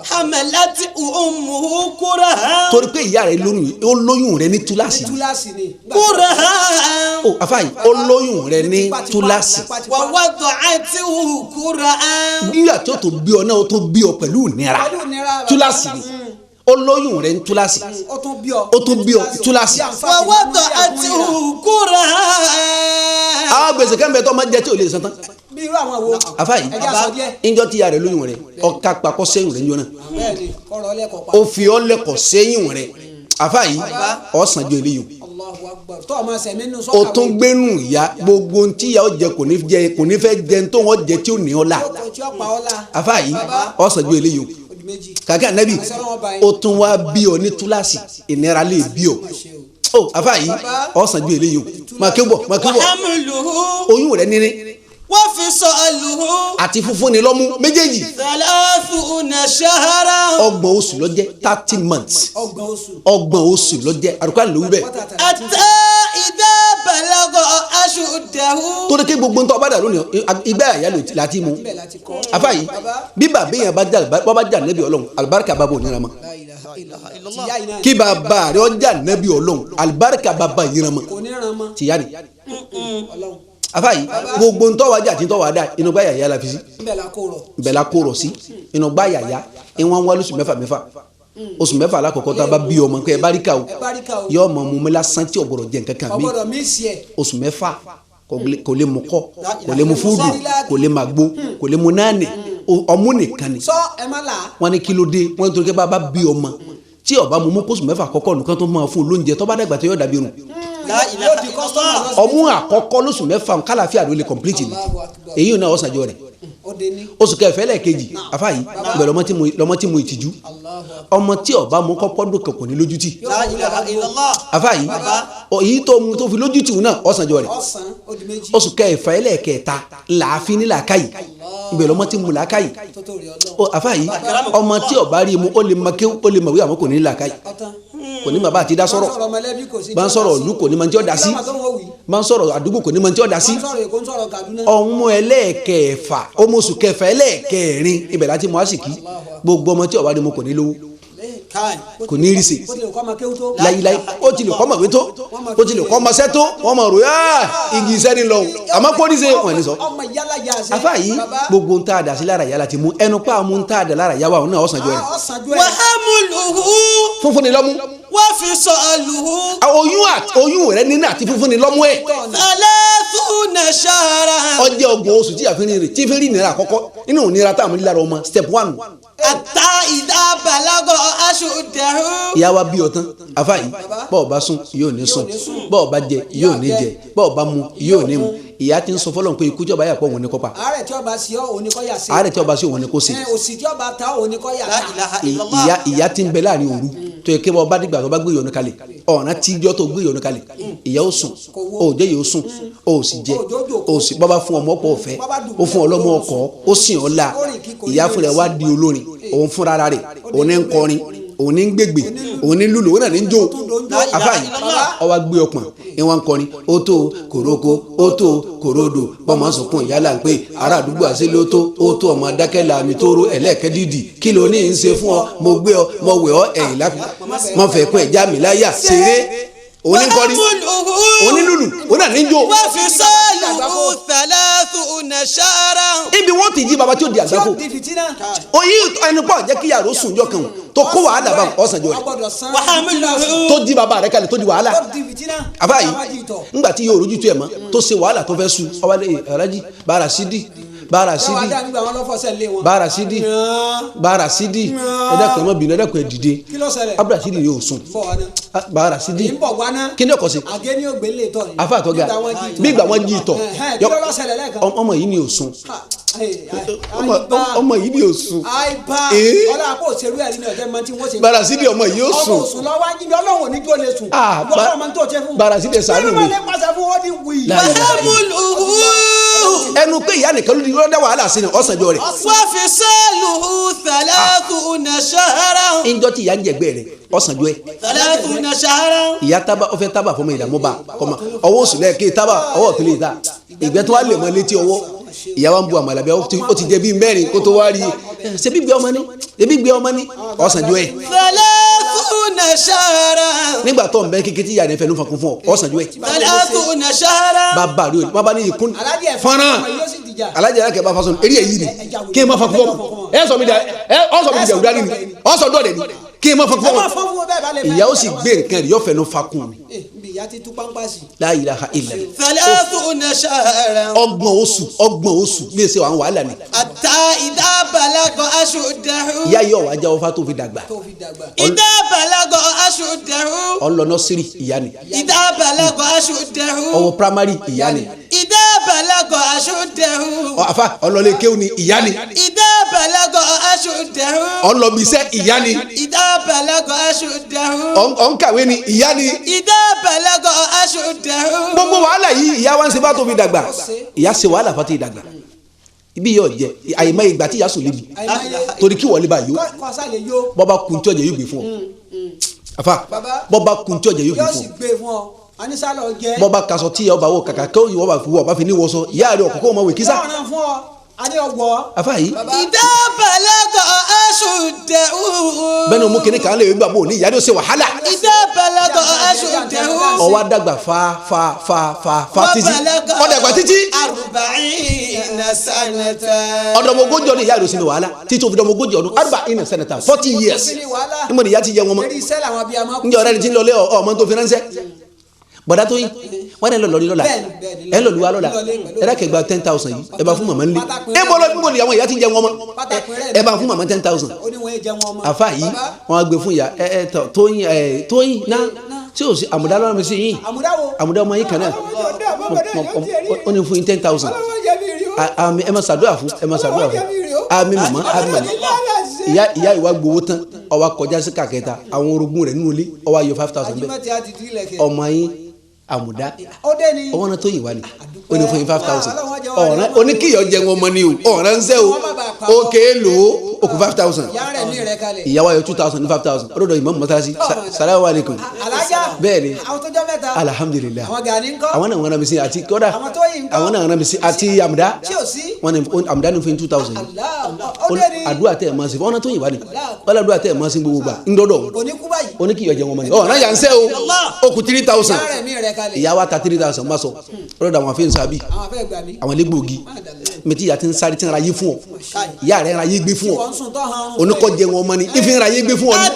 hamalati ummuhu kuraha. torí pé ìyá rẹ lóyún rẹ ní túláàsì. kuraha. o àfáàyí ó lóyún rẹ ní túláàsì. wa wada'atuhu kuraha. nígbà tí ó tó bí ọ náà ó tó bí ọ pẹ̀lú ìnira túláàsì ni ó lóyún rẹ ní túláàsì ó tó bí ọ túláàsì. wa wada'atuhu kuraha. àwọn gbèsè kẹ́mbẹ́ tó máa jẹ tí ò lè san tán. bí irú àwọn wo. àfáàyí ìjọ tí ìyá rẹ lóyún rẹ ọ̀ka papọ̀ sẹ́yìn rẹ níjọ náà ó fi ọ́ lẹ́kọ̀ọ́ sẹ́yìn rẹ àfáàyí ọ̀sán jọ eléyìí o tún gbénu ìyá gbogbo tí ìyá ó jẹ kò ní fẹ́ jẹ tó wọ́n jẹ tí ó ní ọ́ la àfáàyí ọ̀sán jọ eléyìí o kàkà nẹ́bí o tún wá bí ọ ní túláàsì ìnira lè bí ọ àfáàyí ọ̀sán jọ eléyìí o máa ké bọ̀ oyún rẹ níní wọ́n fi sọ àlùhù. àti funfun ni lọ́mú méjèèjì. thalathuna shahra. 30 oṣù ló jẹ́ 30 months. 30 oṣù ló jẹ́ àrùkọ́ àlùwí bẹ́ẹ̀. hatta idha balagha ashuddahu. torí ké gbogbo ntọ́ bá dà lónìí ìgbà àyà láti mú. àfáàyí bí bàbá yẹn bá jà nẹ́bí Ọlọ́run alibarika bá bò nira mọ́. kí bàbá rẹ̀ ọjà nẹ́bí Ọlọ́run alibarika bá bá yìí mọ́. tìyá ni àfáàyí gbogbo ntọ́wájà àti ntọ́wádà inú gbá yàyà la fi sí bẹ́ẹ̀ la kó rọ̀ sí inú gbá yàyà ìwọ̀n wá lóṣù mẹ́fà oṣù mẹ́fà alákọ̀ọ́kọ́ tá a bá bí ọmọ pé ẹ bá rí ká o yọ ọmọ mu mi lásán tí ọ̀gbọ̀dọ̀ jẹ nǹkan kan mi oṣù mẹ́fà kò lè mu kọ́ kò lè mu fúdù kò lè ma gbó kò lè mu náàní ọmú nìkan ni wọ́n ní kí ló dé wọ́n ní torí pé bá a bá bí ọmọ tí ọba mu kóṣù mẹ́fà kọ́kọ́ nìkan tó máa fún un lóúnjẹ tó bá dàgbà tó yọ dàbí irun ọmú àkọ́kọ́ lóṣù mẹ́fà kálàfíà ló lè complete ni èyí náà ọ̀sán jọ rẹ̀ oṣù kẹfẹ́ lẹ́ẹ̀kejì àfáàyí ibẹ̀ lọ́mọ tí mo ìtìjú ọmọ tí ọba mú kọ́kọ́ dùn kọ̀kọ̀ ní lójútì àfáàyí èyí tó fi lójútì náà ọ̀sán jọ rẹ̀ oṣù kẹfẹ́ lẹ́ẹ̀kẹta làáfin ní làákàyè ibẹ̀ lọ́mọ tí mo làákàyè àfáàyí ọmọ tí ọba rí mu ó lè mọ kéwú ó lè mọ̀wé àmọ́ kò ní làákàyè kò ní bàbá àti dá sọ̀rọ̀ bá ń sọ̀rọ̀ ìlú kò ní mọ̀ tí ó dá sí bá ń sọ̀rọ̀ àdúgbò kò ní mọ̀ tí ó dá sí ọmọ ẹlẹ́ẹ̀kẹfà ọmọ oṣù kẹfà ẹlẹ́ẹ̀kẹrin ibẹ̀ láti mọ̀ àsìkí gbogbo ọmọ tí ó wá ní mo kò ní lówó kò ní rísè láyíláyí ó ti lè kọ́ mọ̀wé tó ó ti lè kọ́ mọ̀ṣẹ́ tó wọ́n mọ̀ rò igi iṣẹ́ ní lọ àmọ́ kó ní ṣe wọ́n ní sọ. àfáàyí gbogbo ń tá a dà sí lára ìyá láti mú ẹnu pa mú ń tá a dà lára ìyá wa òun náà ọ̀sán jọ rẹ̀. wàhámùlùhù. funfun ni lọ́mú. wọ́n fi sọ àlùhù. oyún rẹ̀ nínú àti funfun ni lọ́mú ẹ̀. thalathuna shahra. ọjọ́ ọgbọ̀n oṣù tí àfihàn rẹ̀ tí fi rí ìnira àkọ́kọ́ nínú ìnira tá a mú nílára ọmọ step 1. hatta idha balagha ashuddahu. ìyá wa bí ọtán àfáàyí bọ́ọ̀ bá sùn yóò ní sùn bọ́ọ̀ bá jẹ yóò ní jẹ bọ́ọ̀ bá mu yóò ní mu ìyá ti ń sọ fọlọ́n pé ikú tí ọba yà pọ̀ òun ni kó pa. àárẹ̀ tí ọba sí òun ni kó yà sí. àárẹ̀ tí ọba sí òun ni kó sí. òsì tí ọba ta òun ni kó yà ta. ìyá ti ń bẹ láàrin òru tó yẹ kébọ ọba dìgbà tó bá gbé ìyọnu kalẹ̀ ọ̀nà tíjọ́ tó gbé ìyọnu kalẹ̀ ìyá ó sùn òjò yìí ó sùn ó sì jẹ ó sì bọ́ba fún ọmọ ọ̀pọ̀ ọ̀fẹ́ ó fún ọlọ́mọ ọkọ̀ ó sìn ọ́ la ìyá fúnra wá di olórin òun fúnra rẹ̀ òun ní ń kọrin òun ní ń gbègbè òun ní lùlù òun náà ní ń jó àfáàyí ọwọ́ gbé ọpọ̀n ìwọ̀n kọrin ó tó kòrókó ó tó kòródò bọ́mọ sunkún ìyálà ń pè ará àdúgbò àṣẹlẹ̀ ó tó ọmọ dákẹ́ làmì tó ró ẹlẹ́ẹ̀kẹ́ dídì kí ló ní í ṣe fún ọ mo gbé ọ mo wẹ̀ ọ ẹ̀yìn lápá mo fẹ́ kún ẹ̀já mi láyà ṣeré oníkọrin onílùlù òun náà ní ń jó. wọ́n fi sọ́ọ̀lù thalathuna shahra. ibi wọn ti jí baba tí ó di àgbákò oyin ẹni pọ̀ jẹ́ kí yàrá ó sùn jọ kan tó kó wàhálà bá ọ̀sán jọ rẹ̀ tó di baba rẹ̀ kalẹ̀ tó di wàhálà àbáyé ńgbà tí yóò rojú tó ẹ̀ mọ́ tó ṣe wàhálà tó fẹ́ sùn ọwálé alájí Bárasídì ẹ̀dẹ́kun ẹ̀mọ́ bìnrin ẹ̀dẹ́kun ẹ̀ dìde Bárasídì yóò sùn Bárasídì kí ni ọkọ̀ sí afa àtọ́gà bí ìgbà wọn jí ìtọ̀ ọmọ yìí ni ò sùn ọmọ yìí ni ò sùn Bárasídì ọmọ yìí ò sùn Bárasídì ṣàánú mi ẹnu pé ìyá nìkan ló di lọ́dá wàhálà sí ni ọ̀sánjọ́ rẹ̀. وفصاله 30 شهرا. ìjọ tí ìyá ń jẹgbẹ́ rẹ̀ ọ̀sánjọ́ ẹ̀. 30 شهرا. ìyá tábà ó fẹ́ tábà fọmọ ìdààmú bá kọ́mọ ọwọ́ oṣù lẹ́ẹ̀kẹ́ tábà ọwọ́ tó lè ta ìgbẹ́ tó wá lè mọ létí ọwọ́ ìyá wa ń bu àmàlà bí ó ti jẹ bí mẹ́rin kó tó wá rí ṣe bí gbé ọmọ ní ọ̀sánjọ́ ẹ̀. 30 شهرا. nígbà tó ń bẹ kékeré tí ìyá rẹ̀ fẹ́ ló fakun fún ọ ọ̀sánjọ́ ẹ̀. 30 شهرا. bàbá rí o bàbá ní ìkún fọ́nrán alájà yàrá kẹ́ bá fasọ̀ eré èyí ni kí ẹ má fakun fún ọ ẹ sọ mi dà ẹ ọ sọ mi dà ọ̀dà ni ọ sọ dọ̀dẹ̀ ni kí ẹ má fakun fún ọ ìyá ó sì gbé nǹkan rẹ̀ yóò fẹ́ ló fakun ni. La ilaha illa 30 شهرا. ọgbọ̀n oṣù lè ṣe àwọn wàhálà ni. حتى إذا بلغ أشده. ìyá yìí ọ̀wá jáwọ́ fá tó fi dàgbà. إذا بلغ أشده. ọlọ́nà sírì ìyá ni. إذا بلغ أشده. ọwọ́ primary ìyá ni. إذا بلغ أشده. àfa ọlọ́lẹ̀ kéwù ni ìyá ni. إذا بلغ أشده. ọlọ́bìṣẹ́ ìyá ni. إذا بلغ أشده. ọ̀nkàwé ni ìyá ni. إذا بلغ أشده. gbogbo wàhálà yìí ìyá wa ń ṣe bá tó fi dàgbà ìyá ṣe wàhálà fún ti dàgbà ibi yóò jẹ àyèmọ ìgbà tí ìyá sùn lébi torí kí wọlé bá yó bọba kun tí ọjà yóò gbé fún ọ àfa bọba kun tí ọjà yóò gbé fún ọ bọba kasọ tí ọba wọ kàkà kí ọba fi ní wọsọ ìyá rẹ ọkọ ọmọ wẹ kísà àfa yìí. إذا بلغ أشده. bẹ́ẹ̀ni o mú kinní kan lè gbà bò ní ìyá rẹ ó ṣe wàhálà. إذا بلغ أشده. ọwọ́ àdàgbà fa títí ọ̀dàgbà títí 40 سنة. ọ̀dọ̀mọgójì ọdún ìyá rẹ ó ṣe ní wàhálà títí o fi dọ̀mọgójì ọdún 40 sẹ́nẹ̀tà 40 years nígbà tí ìyá ti jẹ wọn mọ́ njẹ́ ọ̀rẹ́ ni ti ń lọlé ọmọ tó fi ránṣẹ́ bọ̀dá tó yín wọ́n ní lọ́lọ́rí lọ́la ẹ̀ lọ́lù wa lọ́la ẹ̀ dákẹ́ gba 10,000 yìí ẹ̀ bá fún màmá nílé ẹ̀ bọ́ lọ́dún bò ní àwọn ìyá ti jẹ wọn mọ́ ẹ̀ bá fún màmá 10,000 àfa yìí wọ́n á gbé fún ìyá tóyìn náà tí o sì àmúdá lọ́rọ̀ mi sí yín àmúdá ọmọ yín kan náà ó ní fún yín 10,000 àmì ẹ ma ṣàdúrà fún àmì màmá ìyá ìwà gbowó tán ó wá kọjá sí kàkẹ́ta àwọn orogún rẹ̀ nínú ilé ó wá yọ 5,000 bẹ́ẹ̀ ọmọ yín àmúdá ọwọ́ náà tó yìn wá ni ó ní fún yín 5,000 ọ̀ràn oníkìyọ̀ jẹ́ wọn mọ́ ni o ọ̀ràn ń sẹ́ o ó kéé lò ó kù 5,000 ìyàwó ayọ̀ 2,000 ní 5,000 ọdọọdọ ìmọ̀ mọ́tàlásí salamu alaikum bẹ́ẹ̀ ni alhamdulilayi àwọn náà wọn náà mi sí àti kọ́dà àwọn náà wọn náà mi sí àti àmúdá wọn ni àmúdá ní fún yín 2,000 àdúrà tẹ̀ ẹ̀ mọ́ sí ọ̀nà tó yìn wá ni wọ́n àdúrà tẹ̀ ẹ̀ mọ́ sí gbogbo gbà ńdọ́dọ̀ oníkìyọ̀ jẹ́ wọn mọ́ ni ọ̀ràn yà ń sẹ́ o ó kù 3,000 ìyá wa ta 3,000 bá sọ ọlọ́dọ̀ àwọn afẹ́ nsàbí àwọn elégbòogi mẹtí ìyá ti ń sáré tí ń ra yé fún ọ ìyá rẹ̀ ń ra yé gbé fún ọ oníkọ́jẹ wọn mọ́ ni ìfi ń ra yé gbé fún ọ ni.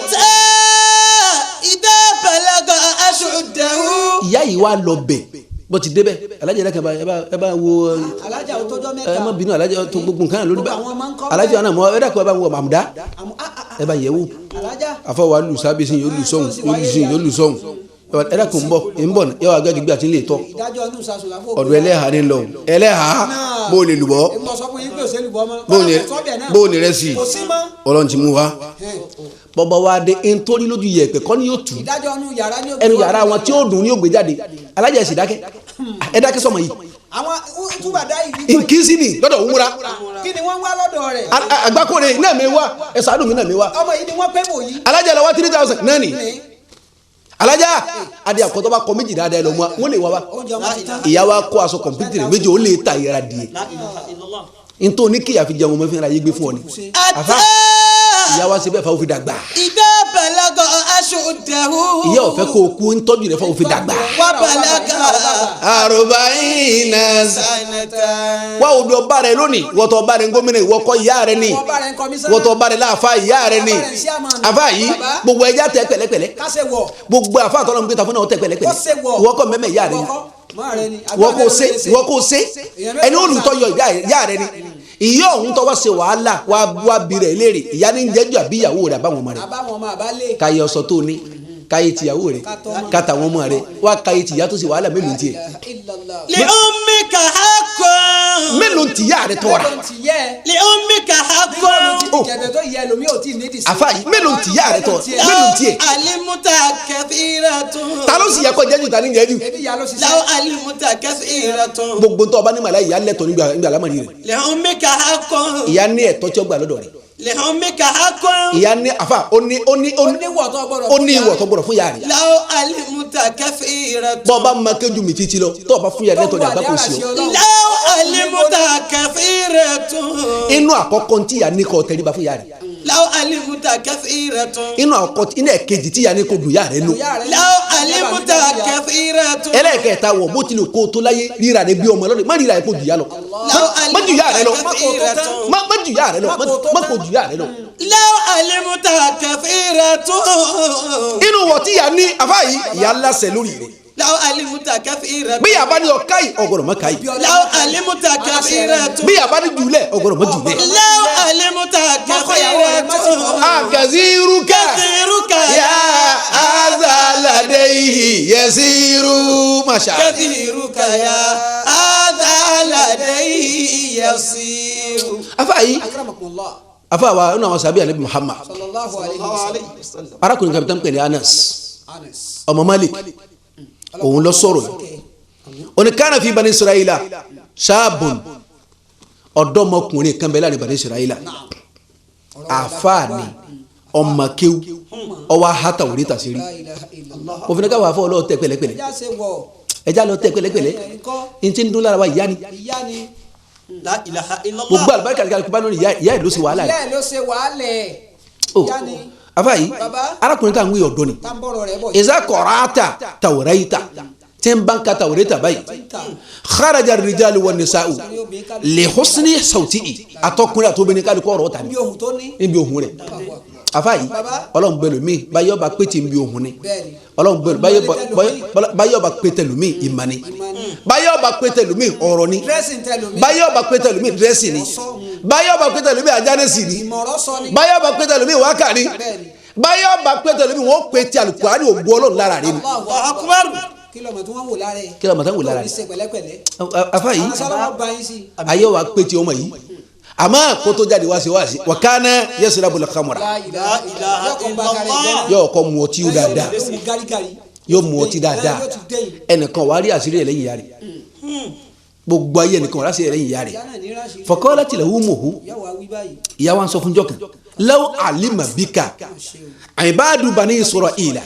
إذا بلغ أشده. ìyá yìí wá lọ bẹ̀ bó ti débẹ̀ alájà rẹ̀ kẹba ẹ bá wo ẹ má bínú alájà tó gbogbo nǹkan lórí bá alájà náà mọ ẹ dàkọ ẹ bá wo àmúdá ẹ bá yẹ̀ wò àfọwọ́ alùsábì sí yóò lù sọ́hùn ẹ dàkọ ń bọ̀ yẹ wà gẹ́gẹ́ bí àti lè tọ́ ọ̀dọ̀ ẹlẹ́hà ni lọ ẹlẹ́hà bó lè lùbọ́ bó ní rẹ sí ọlọ́run ti mú wa bọ́bá wa dé nítorí lójú yẹ̀pẹ̀ kọ́ ni yóò tù ẹnu yàrá wọn tí ó dùn ní yóò gbé jáde alájà ẹ̀sìn dákẹ́ ẹ dákẹ́ sọmọ yìí nkínsí ni lọ́dọ̀ òwúra kí ni wọ́n wá lọ́dọ̀ rẹ̀ àgbákòrè náà mi wá ẹ̀sán àdùnmí náà mi wá ọmọ yìí ni wọ́n pẹ́ bò yìí alájà lọ wá 3,000 náà ni alájà adé àkọ́tọ́ bá kọ méjì dáadáa lọ mọ́ wọn lè wá wa ìyá wa kó aṣọ kọ̀mpútìrì méjì ó lè ta ìyára díẹ̀ nítorí kíyà fi jẹun ọmọ fi ń ra yé gbé fún ọ ni ìyá wa ṣe bẹ́ẹ̀ fa òfin dàgbà. إذا بلغ أشده. ìyá ọ̀fẹ́ kó o kú ń tọ́jú rẹ̀ fa òfin dàgbà. وبلغ 40 سنة. wá odò ọba rẹ lónìí wọ́tọ̀ ọba rẹ gómìnà ìwọ́kọ̀ ìyá rẹ ni wọ́tọ̀ ọba rẹ láàfà ìyá rẹ ni àfà yìí gbogbo ẹja tẹ pẹ̀lẹ́pẹ̀lẹ́ gbogbo àfà àtọ́nà gbé ta fún náà tẹ pẹ̀lẹ́pẹ̀lẹ́ ìwọ́kọ̀ mẹ́mẹ́ ìyá rẹ ni ìwọ́kọ̀ ṣe ẹni olùtọ́yọ ìyá rẹ ni ìyá ọ̀hún tọ́wọ́ ṣe wàhálà wá bí rẹ̀ léèrè ìyá ní jẹ́jú àbí ìyàwó rẹ̀ àbáwọn ọmọ rẹ̀ káyọ̀ sọ tó ní káyé tìyàwó rẹ̀ kàtà wọn mọ́ rẹ̀ wá káyé tìyà tó sì wàhálà mélòó tiẹ̀. li ummika haqqun. mélòó tìyà rẹ̀ tọ́ ra. li ummika haqqun. àfa yìí mélòó tìyà rẹ̀ tọ́ mélòó tiẹ̀. law alimuta kathiratun. ta ló sì yẹ kó jẹ́jú ta ní jẹ́jú. law alimuta kathiratun. gbogbo ntọ́ ọba ní màlá ìyá lẹ́tọ̀ nígbà alámọ̀rí rẹ̀. li ummika haqqun. ìyá ní ẹ̀tọ́ tí ó gbà lọ́dọ̀ rẹ̀. li ummika haqqun. ìyá ní àfa ó ní ìwọ̀ tó gbọ́dọ̀ fún yàrá rẹ̀. law alimuta kathiratun. bọ́ ọba máa kéjú mi títí lọ tó ọba fún yàrá lẹ́tọ̀ ní àgbà kò sí ọ. law alimuta kathiratun. inú àkọ́kọ́ ntí ìyá ní kọ́ tẹríba fún yàrá rẹ̀. law alimuta kathiratun. inú àkọ́kọ́ inú ẹ̀kejì tí ìyá ní kò dùn yàrá rẹ̀ nù. law alimuta kathiratun. ẹlẹ́ẹ̀kẹta wọ̀ bó tilẹ̀ kó tó láyé rírà rẹ̀ bí ọmọ lọ́dọ̀ má rírà rẹ̀ kó jù yá lọ. má jù yá rẹ̀ lọ má jù yá rẹ̀ lọ má kó jù yá rẹ̀ lọ. law alimuta kathiratun. inú wọ̀ tí ìyá ní àfa yìí ìyá lásẹ̀ lórí rẹ̀. law alimuta kathiratun. bí yàrá ní ọ káyì ọgọrọ má káyì. law alimuta kathiratun. bí yàrá ní jùlẹ̀ ọgọrọ má jùlẹ̀. law alimuta kathiratun. akaziruka ya azaladeyi yasiru masha. kathiruka ya azaladeyi yasiru. afa yìí afa wa ọ̀nà àwọn sábẹ́ anabi Muhammad arákùnrin kan tán pè ní Anas ọmọ Malik òun lọ sọ̀rọ̀ yìí oníkànnà fi Bani Israila ṣáàbùn ọ̀dọ́mọkùnrin kan bẹ́ẹ̀ láàrin Bani Israila àfáàní ọmọ kéwú ọwọ́ ahata òní tàṣírí òfin ká wà fún ọlọ́ọ̀ tẹ pẹ̀lẹ́pẹ̀lẹ́ ẹja lọ tẹ pẹ̀lẹ́pẹ̀lẹ́ n ti ń dún lára wa ìyá ni la ilaha illallah. gbogbo àlùbáríkà kí alùpùpù bá lórí ìyá ẹ̀ ló ṣe wàhálà rẹ̀ afa yìí arákùnrin tá à ń wí ọ̀dọ́ ni ìzá kọ̀ọ̀rọ̀ta tàwọ̀rẹ́yìta tí ń bá ń ka tàwọ̀rẹ́ta báyìí kharaja rijalu wan nisa'u li husni sawtihi àtọkùnrin àtobìnrin kálukú ọ̀rọ̀ ta ni níbi ohùn rẹ̀ afa yìí ọlọ́run gbẹlú mi báyọ̀ bá pété níbi ohùn ni ọlọ́run gbẹlú báyọ̀ bá pété lùmí ìmọ̀ ni báyọ̀ bá pété lùmí ọ̀rọ̀ ni báyọ̀ bá pété lùmí dírẹ́sì ni báyọ̀ bá pété lùmí ajánẹ́sì ni báyọ̀ bá pété lùmí wákà ni báyọ̀ bá pété lùmí wọ́n pété Al-Qur'ani ògbó ọlọ́run lára rẹ̀ ni. kílọ̀mù tí wọ́n wò lára ẹ̀ kílọ̀mù tí wọ́n wò lára ẹ̀ afa yìí ayé wa pété ọmọ yìí àmọ́ kó tó jáde wá sí wa kana yasrabul khamra yóò kọ́ mu ọtí dáadáa yóò mu ọtí dáadáa ẹnìkan wàá rí àṣírí ẹ̀ lẹ́yìn ìyá rẹ̀ gbogbo ayé ẹnìkan wàá rí àṣírí ẹ̀ lẹ́yìn ìyá rẹ̀ faqalat lahu ummuhu ìyá wa ń sọ fún jọ́kan law alima bika ibadu Bani Israila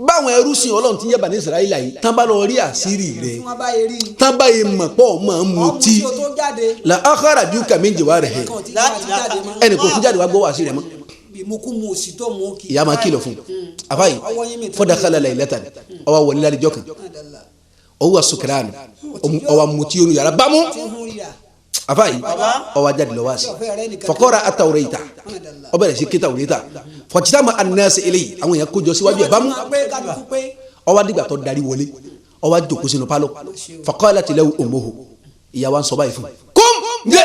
báwọn ẹrú sìn Ọlọ́run ti ń yẹ Bani Israila yìí tán bá lọ rí àṣírí rẹ̀ tán bá yẹ mọ̀ pọ̀ mọ̀ ń mutí la akhrajuka min jawarihi ẹnì kò tún jáde wá gbọ́ àṣírí rẹ̀ mọ́. ìyá máa kìlọ̀ fún àfáyì fadakhala laylatan ọwọ́ wọlé lálẹ́ jọ́ kan ọwọ́ sukran ọwọ́ mutí olú yàrá bámú àfáyì ọwọ́ jáde lọ́wọ́ àṣì faqara at-tawrata ọbẹ̀ rẹ̀ sí kí tawrata fọ̀títàmù anẹ́sẹ̀ eléyìí àwọn èèyàn kójọ síwájú ẹ̀ bámú ọwọ́ dìgbà tó darí wọlé ọwọ́ jòkó sínú pálọ̀ faqalat lahu ummuhu ìyá wa ń sọ báyìí fún kum ndé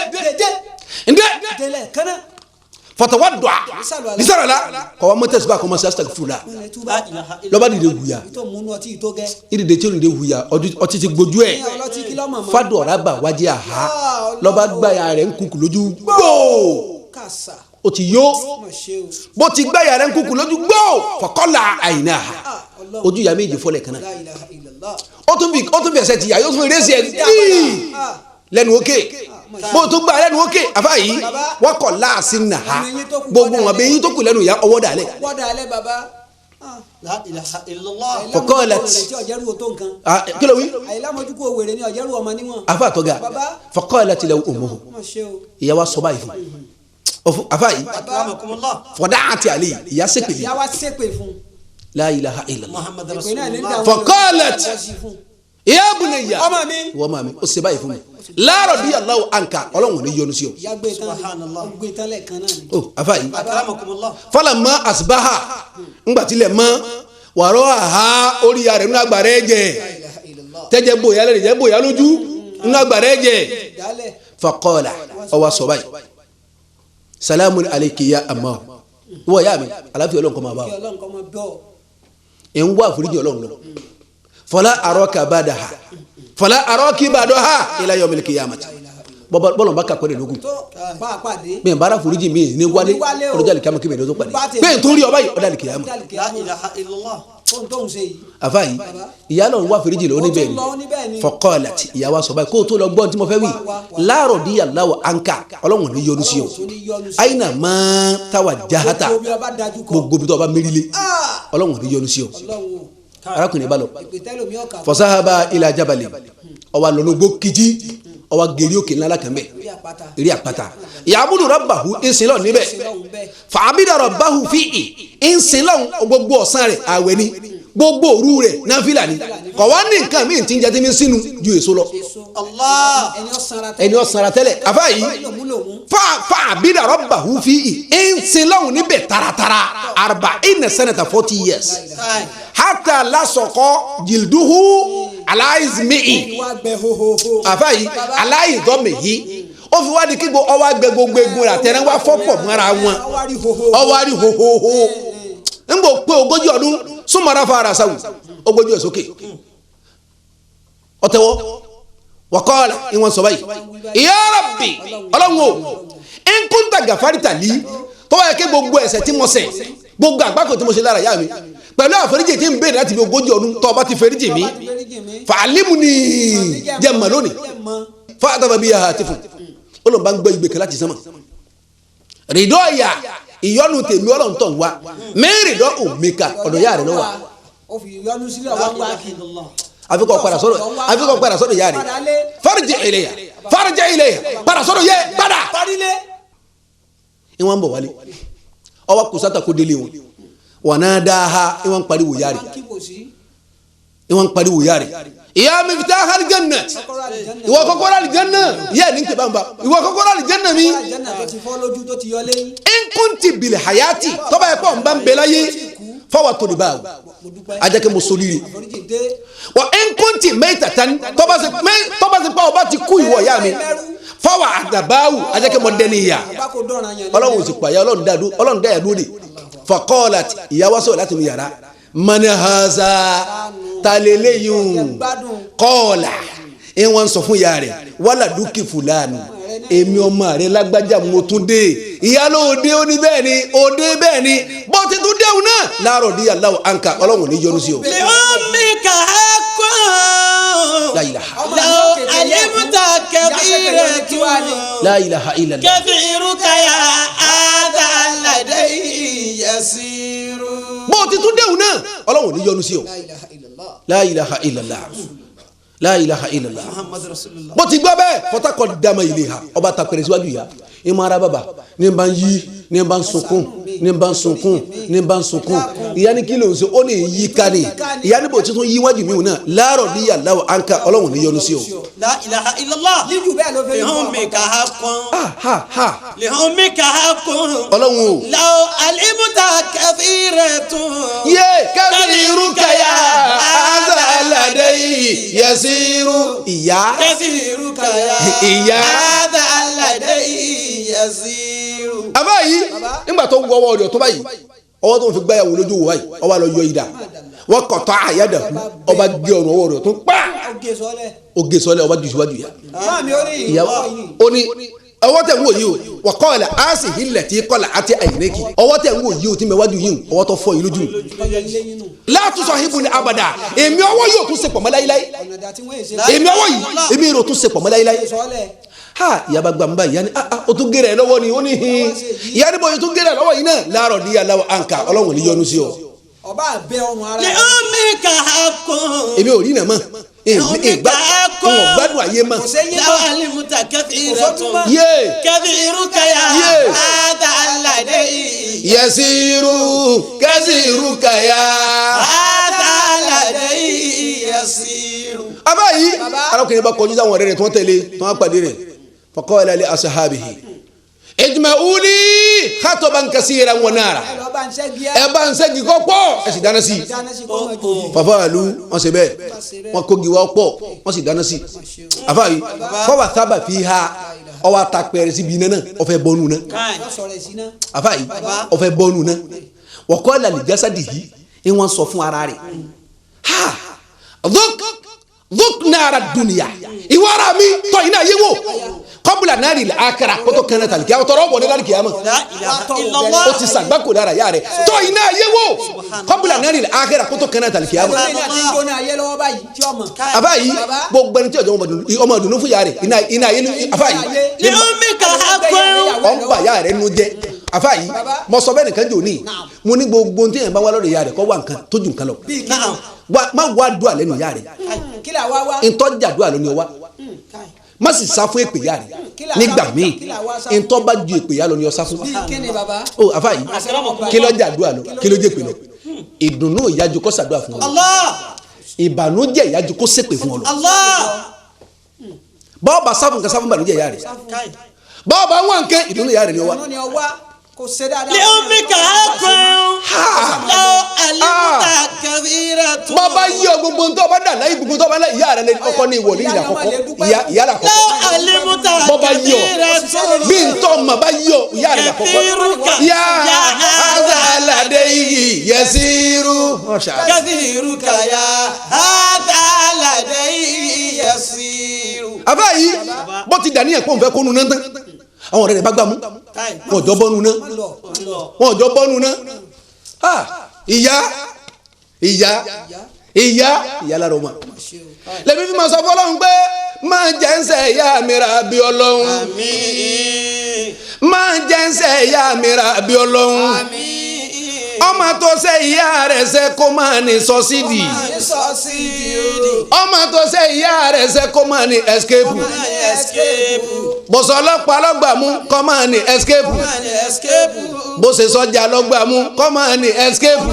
fatawadda bisarala kọ́wọ́ mọ́tẹ́sì bá kọ́mọ́sí astaghfirullah lọ́ba dìde wuya ìdìde tí ó dìde wuya ọtí ti gbójú ẹ̀ fadọ̀ rábà wájú àhá lọ́ba gbáyà rẹ̀ ń kúkú lójú gbòò o ti yó bó ti gbáyà rẹ̀ ń kúkú lójú gbòò faqala aynaha ojú ìyá méjì fọlẹ̀ kan náà ó tún fi ẹsẹ̀ tìyà yóò tún fi rẹ́sì ẹ̀ díì lẹ́nu òkè bó tún gbà lẹ́nu òkè àfa yìí wọ́n kọ̀ láàsì nà ha gbogbo wọn bẹ yín tó kù lẹ́nu ìyá ọwọ́ dàlẹ́. faqalat kí ló wí. àfa àtọ́gà faqalat lahu ummuhu ìyá wa sọ báyìí fún àfa yìí fọdáàtì àlè ìyá sépè fún la ilaha illallah faqalat ya bunayya wọ́n máa mi ó ṣe báyìí fún mi la radiyallahu anka ọlọ́run ní yọ́nú sí ọ. afa yìí falamma asbaha ngbàtílẹ̀ mọ́ wàrọ̀ àhá orí rẹ̀ nínú agbára ẹ̀jẹ̀ tẹ́jẹ̀ bòyá lẹ́rìí jẹ́ bòyá lójú nínú agbára ẹ̀jẹ̀ faqala ọwọ́ sọ báyìí salamun alayki ya amma wọ́n yá mi aláfíà ọlọ́run kọ́ máa bá ọ ń wá àforíjì Ọlọ́run lọ fala araka badaha fala araki badaha ila yawmil qiyamati bọ́lọ̀ bá kàkọ́ rẹ̀ lógún bẹ́ẹ̀ bára foríjì mi ní wálé ọlọ́jà lè kíámà kí bẹ́ẹ̀ lọ́tọ́ pàdé bẹ́ẹ̀ tó rí ọba yìí ọ̀dà lè kíámà. àfa yìí ìyá lọ́run wá foríjì lọ́wọ́ níbẹ̀ ni faqalat ìyá wa sọ báyìí kó o tó lọ gbọ́n tí mo fẹ́ wí la radiyallahu anka Ọlọ́run ní yọ́nú sí ọ aina ma tawajjahta gbogbo bí tó bá mérílé Ọlọ́run ní yọ́nú sí ọ arákùnrin bá lọ fasahaba ila jabali ọwọ́ lọ́nùgbò kìjì ọwọ́ gèrè òkè ńlá kan bẹ́ẹ̀ eré àpáta ya'budu rabbahu ìsìnlọ níbẹ̀ fa'abida rabbahu fi'i ìsìnlọ gbogbo ọ̀sán rẹ̀ àwẹ̀ ni gbogbo òru rẹ̀ náfìlà ni kọ̀ wá ní nǹkan míì tí ń jẹ́ tí mi sínú ju èso lọ. ẹni ọ̀sán ara tẹ́lẹ̀ àfa yìí fa'abida rabbahu fi'i ìsìnlọ níbẹ̀ taratara arba'ina sanata 40 years hatta lasọkọ jilduhu alaizmi'i àfàyí aláìdọ́mẹ̀yí ó fi wá di kí ọwọ́ agbẹ gbogbo egun rẹ̀ àtẹ̀rẹ́ wá fọ́pọ̀ mọ́ra wọn ọwọ́ àrí hohoho ń bò pé 40 ọdún súnmọ́ra fara sáwù ogójì ẹ̀ sókè ọ̀tẹ̀wọ́ wọ́kọ́ọ̀lá ìwọ̀n sọ báyìí ya Rabbi Ọlọ́run o in kunta gafarita li tó wáyé kí gbogbo ẹ̀ṣẹ̀ tí mo ṣẹ̀ gbogbo àgbákò tí mo ṣe lára yá mi pẹ̀lú àforíjì tí ń bèèrè láti bí 40 ọdún tó bá ti foríjì mi fàálímù ni jẹ́mà lónìí fàátàbà bí i àti fún olùbá ń gbọ́ ìgbèkè láti sánmà rìdọ́ ìyà ìyọ́nù tèmi Ọlọ́run tó ń wá mẹ́rìndọ́ òmìnkà ọ̀dọ̀ yà rẹ̀ lọ́wọ́ àfikọ́ padà sọ́dọ̀ yà rẹ̀ farji ilayya padà sọ́dọ̀ yẹ padà ìwọ̀n bọ̀ wálé ọwọ́ kùsátà kó délé wọn wanadaha iwan pariwo yari ya miftaha aljanna ìwọ kọ́kọ́rọ́ aljanna ya ni ke bamba ìwọ kọ́kọ́rọ́ aljanna mi in kunti bil hayati tó bá ko nba nbelaye fawa to di bawo ajake mo solire wa in kunti maitatan tó bá ṣe pa ó bá ti kú ìwọ ya mi fawa adabawu ajake mo deniya Ọlọ́run sì pa ya Ọlọ́run dá ya lóde faqalat ìyàwó sọ̀rọ̀ láti mú yàrá man haza taleleyun qala ìwọ̀n sọ fún yàrá rẹ̀ wàlà dúkì fúlàní èmi ọmọ rẹ̀ lágbájá mo tún dé ìyálò òde ó ní bẹ́ẹ̀ ni òde bẹ́ẹ̀ ni bó ti tún déhùn náà la radiyallahu anka Ọlọ́run ní yọ́nú sí o. lè omi kà á kọ́ la ilaha alimuta kẹfìrẹ tu la ilaha illallah kẹfìrú kaya adalade yasiru. bó ti tún déhùn náà Ọlọ́run ní yọ́nú sí o. la ilaha illallah la ilaha illallah bó ti gbọ́ bẹ́ẹ̀ fọ́tàkọ́ dama ilé ha ọba ta pẹ̀rẹ̀ síwájú ya ìmọ̀ ara bàbá ní bá ń yí ní bá ń sunkún ní bá ń sunkún ní bá ń sunkún ìyá ní kí ló ń ṣe ó ní yí ká ní ìyá níbo tí tún yí wájú mi náà la radiyallahu anka Ọlọ́run ní yọ́nú sí o. la ilaha illallah líjú bẹ́ẹ̀ ló fẹ́ lehun mi ka ha kún lehun mi ka ha kún Ọlọ́run o. law alimuta kẹfìrẹtun yé kẹfìrú kẹyà azaladayi yasiru ìyá kẹfìrú kaya ìyá adalade yasiru. àbá yìí nígbà tó ń wọ ọwọ́ rẹ̀ tó báyìí ọwọ́ tó ń fi gbáyàwó lójú wò báyìí ọwọ́ lọ yọ ìdá wọ́n kọ̀tọ́ àyàdà ọba gé ọ̀run ọwọ́ rẹ̀ tó ń pa ó gé sọ́lẹ̀ ọba jù síwájú ìyá ìyàwó ó ní ọwọ́ tẹ̀ ń wò yìí o wọ́n kọ́ ọ̀la á sì hilẹ̀ tí kọ́la àti àyìnlẹ́kì ọwọ́ tẹ̀ ń wò yìí o tí mẹ́wájú yìí o ọwọ́ tó fọ́ yìí lójú látúnṣọ ibu ni abada èmi ọwọ́ yìí ò tún ṣe pọ̀ mọ́ láíláí èmi ọwọ́ yìí èmi ò tún ṣe pọ̀ mọ́ láíláí ha ìyá bá gbà ń bá ìyá ni o tún gé rẹ̀ lọ́wọ́ ni ó ní hin ìyá ni bóyá o tún gé rẹ̀ lọ́wọ́ yìí náà la radiyallahu anka Ọlọ́run ní yọ́nú sí ọ. ọba àbẹ ọrùn ara lè omi ka ha kún èmi ò rí nà mọ́ gbádùn ayé mọ́. law alimuta kẹfìrẹtun yé kẹfìrú kaya adalade yasiru kẹsìrú kaya adalade yasiru. abá yìí arákùnrin bá kọjú sáwọn ọ̀rẹ́ rẹ̀ tí wọ́n tẹ̀lé tí wọ́n pàdé rẹ̀ faqala li ashabihi ijma'uli khataban kasiran wa nara ẹ bá ń ṣẹ́gi kọ́ pọ̀ ẹ sì dáná sí fàfáàlú wọn ṣe bẹ́ẹ̀ wọn kógi wá pọ̀ wọn sì dáná sí àfáàyí fọwọ́ sábà fi ha ọwọ́ àtàpẹ̀rẹ̀ síbi iná náà ọ̀fẹ́ bọ́ọ̀nù náà àfáàyí ọ̀fẹ́ bọ́ọ̀nù náà wa qala li jasadihi ìwọ̀n sọ fún ara rẹ̀ ha duk nara dunuya ìwọ ara mi tọ́ iná yé wò kọ́bùlà náà rí àkàrà kótó kẹ́nẹ́ tàlí kí a tọrọ bọ̀ ní lárí kìí àmọ́ o ti sàgbákò lára yá rẹ̀ tọ́ iná yé wò kọ́bùlà náà rí àkàrà kótó kẹ́nẹ́ tàlí kìí àmọ́. àbá yìí gbogbo ẹni tí ọjọ́ ọmọ ìdùnnú fún yá rẹ̀ iná yé àbá yìí ọ̀n bà yá rẹ̀ nu jẹ́ àbá yìí mo sọ bẹ́ẹ̀ nìkan jò ní mo ní gbogbo tí yẹn bá wá lọ́dọ̀ yá rẹ̀ kọ́ wà nǹkan tó ju nǹkan lọ má wá dùn àlẹ́ nu yá rẹ̀ ntọ́jà dùn àlẹ́ nu wa má sì sá fún èpè yá rẹ̀ nígbà míì ntọ́ bá ju èpè yá lọ ni ọ sá fún. o àfa yìí kí ló jà dùn àlọ́ kí ló jẹ́ èpè lọ ìdùnnú ìyájú kó ṣàdúrà fún ọ ìbànújẹ́ ìyájú kó ṣépè fún ọ lọ bọ́ọ̀ bá sáfún nǹkan sáfún ìbànújẹ́ ìyá rẹ̀ bọ́ọ̀ bá wọn nǹkan ìdùnnú ìyá rẹ̀ ni ọ wá. لأمك حق لو علمت كثيرة bàbá yí ọ gbogbo ntọ́ bá dà láyé gbogbo ntọ́ bá láyé ìyá rẹ̀ lè kọ́kọ́ ní ìwọ̀lì ìyá kọ́kọ́ ìyá rẹ̀ لو علمت bàbá yí ọ bí ntọ́ ma bá yí ọ ìyá rẹ̀ kọ́kọ́ yá azalade yìí yẹsiru. كثيرك يا هذا لدي يسير. àbá yìí bó ti dà ní ẹ̀kọ́ nfẹ́ kónú náà tán àwọn ọ̀rẹ́ rẹ̀ bá gbà mú wọn ò jọ bọ́nu náà wọn ò jọ bọ́nu náà ìyá lára ọmọ lẹ́bí fi máa sọ fọlọ́run pé máa jẹ́ ń sẹ́ ìyá mi ra bí ọlọ́run máa jẹ́ ń sẹ́ ìyá mi ra bí ọlọ́run ọmọ tó ṣe ìyá rẹ̀ ṣe kó máa ní sọ́sídì ọmọ tó ṣe ìyá rẹ̀ ṣe kó máa ní escape bọ̀sọ̀ ọlọ́pàá lọ́gbà mú kó máa ní escape bó ṣe sọ́jà lọ́gbà mú kó máa ní escape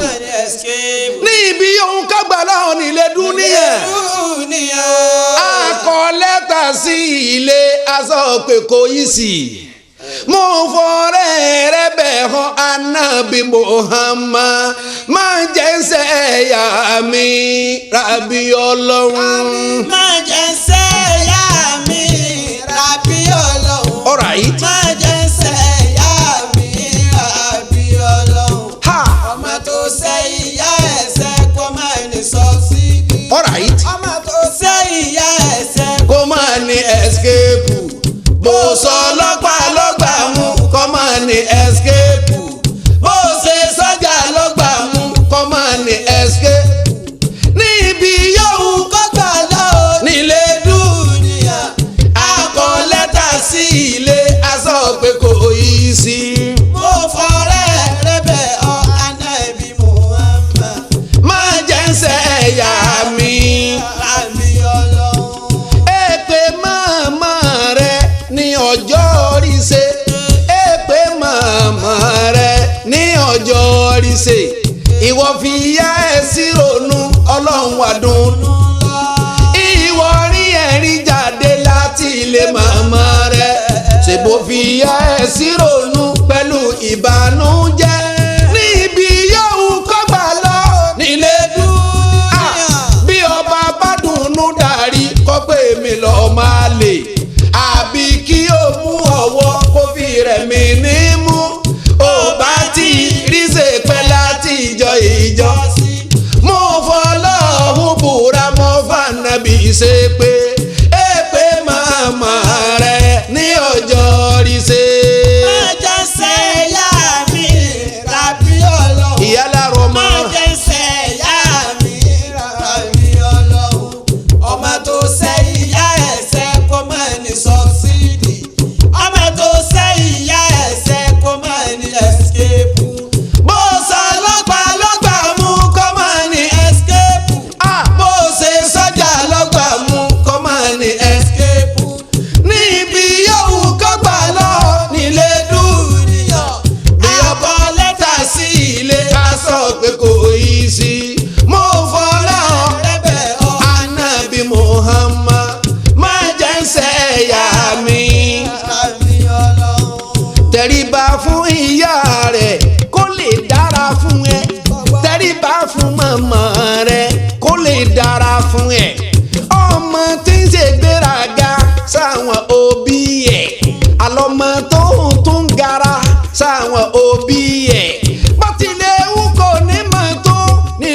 ní ibi ohun kágbà láwọn nílé dúníyàn akọ lẹ́tà sí ilé aṣọ pé kò yí sí mo fọrẹ́ rẹ bẹ̀ hàn anabi Muhammad máa jẹ́ sẹ́yà mi rabi ọlọ́run. máa jẹ́ sẹ́yà mi rabi ọlọ́run. All right. máa jẹ́ sẹ́yà mi rabi ọlọ́run. ọmọ tó ṣe ìyá ẹ̀ṣẹ̀ kó máa ní sọ́sídì. All right. ọmọ tó ṣe ìyá ẹ̀ṣẹ̀ kó máa ní escape bó sọ ọlọ́pàá lọ́gbà mú kó máa ní escape bó ṣe sọ́jà lọ́gbà mú kó máa ní escape níbi yòówù kó gbà lọ nílé dúníyà akọ lẹ́tà sí ilé aṣọ pé kò yí sí. mo fọrẹ́ rẹ bẹ̀ ọ́ Ànábì Muhammad máa jẹ́ ń sẹ́yà mi. rabi ọlọ́run. èpè màmá rẹ ní ọjọ́ orí ṣe èpè màmá rẹ ní ọjọ́ orí ṣe ìwọ fi yá ẹ sí ronú ọlọ́run wà dùnnú ìwọ rí ẹ̀rí jáde láti ilé màmá rẹ ṣèbó fi yá ẹ sí ronú pẹ̀lú ìbànújẹ́ níbi yóò kọ́ gbà lọ nílé dúníyà bí ọba bá dùnnú darí kọ́ pé mi lọ́ọ́ máa lè àbí kí o mú ọwọ́ kó fi rẹ̀ mí ní mú ó bá ti rí ṣe pẹ́ láti ìjọ mo fọlọ́hún búra mo fànàbí ṣe pé èpè màmá rẹ̀ ní ọjọ́ rí ṣe. máa jẹ́ sẹ́yà mi rabi ọlọ́run. ìyá lárọ mọ́. máa jẹ́ sẹ́yà mi rabi ọlọ́run. ọmọ tó ṣe ìyá ẹ̀ṣẹ̀ kó máa ní sọ́sídì. ọmọ tó ṣe ìyá ẹ̀ṣẹ̀ kó máa ní escape. bó sọ ọlọ́pàá lọ́gbà mú kó máa ní escape. bó ṣe sọ́jà lọ́gbà mú kó máa ní escape. níbi yòówù kó gbà lọ nílé dúníyà bí ọkọ lẹ́tà sí ilé aṣọ pé kò yí sí. mo fọlọ́ rẹ́bẹ̀ ọ́ Ànábì Muhammad máa jẹ́ ń sẹ́yà mi. rabi ọlọ́run. tẹríba fún ìyá rẹ̀ kó lè dára fún ẹ tẹríba fún màmá rẹ̀ kó lè dára fún ẹ ọmọ tí ń ṣe gbéraga sáwọn òbí ẹ àlọmọ tó ń tún gara sáwọn òbí ẹ bó tilẹ̀ ń kò ní mọ̀ tó ní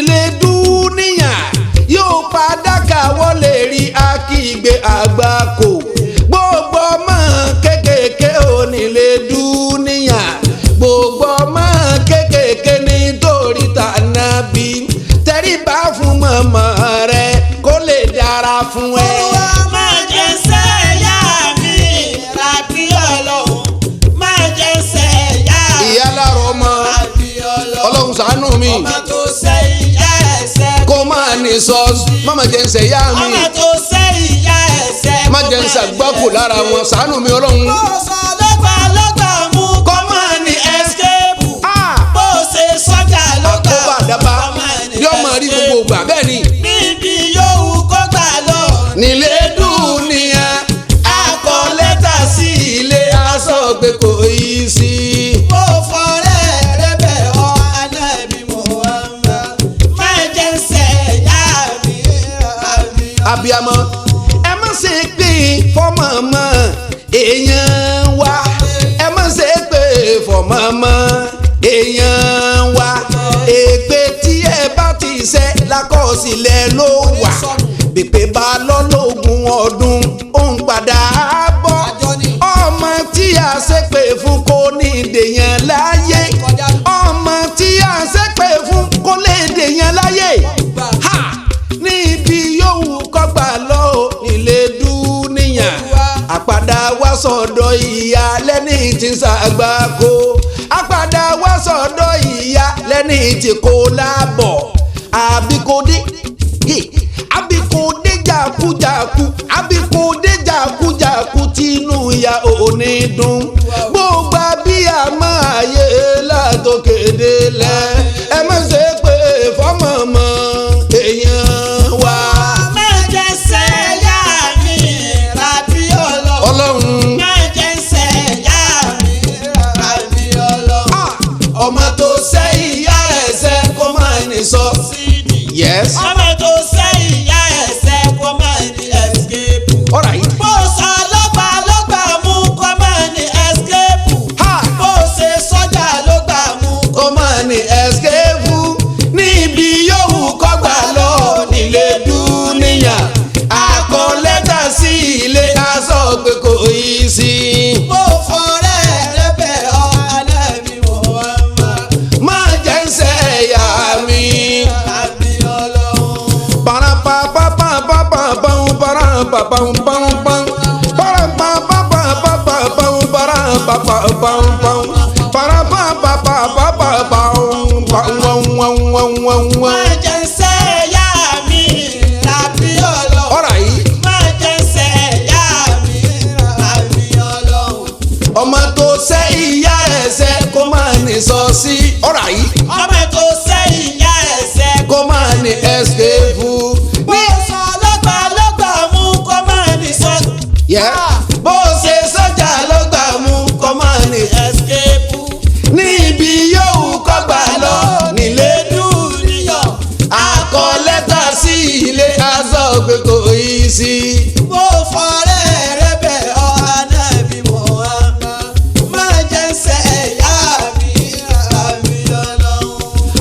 ọmọ tó ṣe ìyá ẹsẹ̀ kó máa ní sọ́ọ̀sì má jẹ́ ń ṣe ìyá mi ọmọ tó ṣe ìyá ẹsẹ̀ má jẹ́ ń ṣàgbákò lára wọn ṣàánú mi ọlọ́run. bó sọ lọ́gbà mú kó máa ní escape bó ṣe sọ́jà lọ́gbà àkóbá àdábá yóò máa rí gbogbo ìgbà bẹ́ẹ̀ ni. níbi yòówù kó gbà lọ nílé dúníyà akọ lẹ́tà sí ilé aṣọ pé kò yí sí. ó fọrẹ́ rẹ bẹ̀ ọ́ anábì Muhammad má jẹ́ ń ṣe ìyá mi abiyamọ ẹ má ṣe pé fọmọmọ èèyàn wa ẹ má ṣe pé fọmọmọ èèyàn wa èpè tí ẹ bá ti ṣe lákọsílẹ̀ ló wà pèpè bá lọ́lọ́gùn ọdún ó ń padà bọ̀ ọmọ tí a ṣe pé fún kò ní dèèyàn láyé ọmọ tí a ṣe pé fún kò lè dèèyàn láyé ha níbi yòówù kọ́gbà lọ nílé dúníyàn àpàdà wá sọ̀dọ̀ ìyá lẹ́ni tí ń ṣàgbákò àpàdà wá sọ̀dọ̀ ìyá lẹ́ni tí kò lábọ̀ àbíkòdé àbíkòdé jàkújàkú àbíkòdé jàkújàkú tínú ìyá òní dùn gbogbo abíyàmọ́ ayé látòkèdè lẹ̀ ẹ má ṣe pé fọ́mọ̀mọ́ èèyàn wa. má jẹ́ ṣe ìyá mi rábí ọlọ́run má jẹ́ ṣe ìyá mi rábí ọlọ́run ọmọ tó ṣe ìyá ẹsẹ̀ kó máa ní sọ. yes. ọmọ tó ṣe ìyá ẹsẹ̀ kó máa ní escape. alright. bó sọ lọ́gbà mú kó máa ní escape. bó ṣe sọ́jà lọ́gbà mú kó máa ní escape níbi yòówù kọ́gbà lọ nílé dúníyà akọ lẹ́tà sí ilé aṣọ pé kò yí sí. bó fọrẹ́ rẹ bẹ̀ ọ́ anábì Muhammad má jẹ́ ń ṣe ẹ̀yà mi. rábí ọlọ́run. má jẹ́ ṣe ìyá mi rábí ọlọ́run. alright. má jẹ́ ṣe ìyá mi rábí ọlọ́run. ọmọ tó ṣe ìyá ẹsẹ̀ kó máa ní sọ sí. alright. ọmọ tó ṣe ìyá ẹsẹ̀ kó máa ní escape. bó sọ lọ́gbà mú kó máa ní sọ́jà. bó ṣe sọ́jà ló gbà mú kó máa ní escape. níbi yòówù kọ́gbà lọ nílé dúníyàn akọ lẹ́tà sí ilé aṣọ pé kò yí sí. bó fọrẹ́ rẹ bẹ̀ ọ́ anábì Muhammad má jẹ́ ṣe ìyá mi rábí ọlọ́run.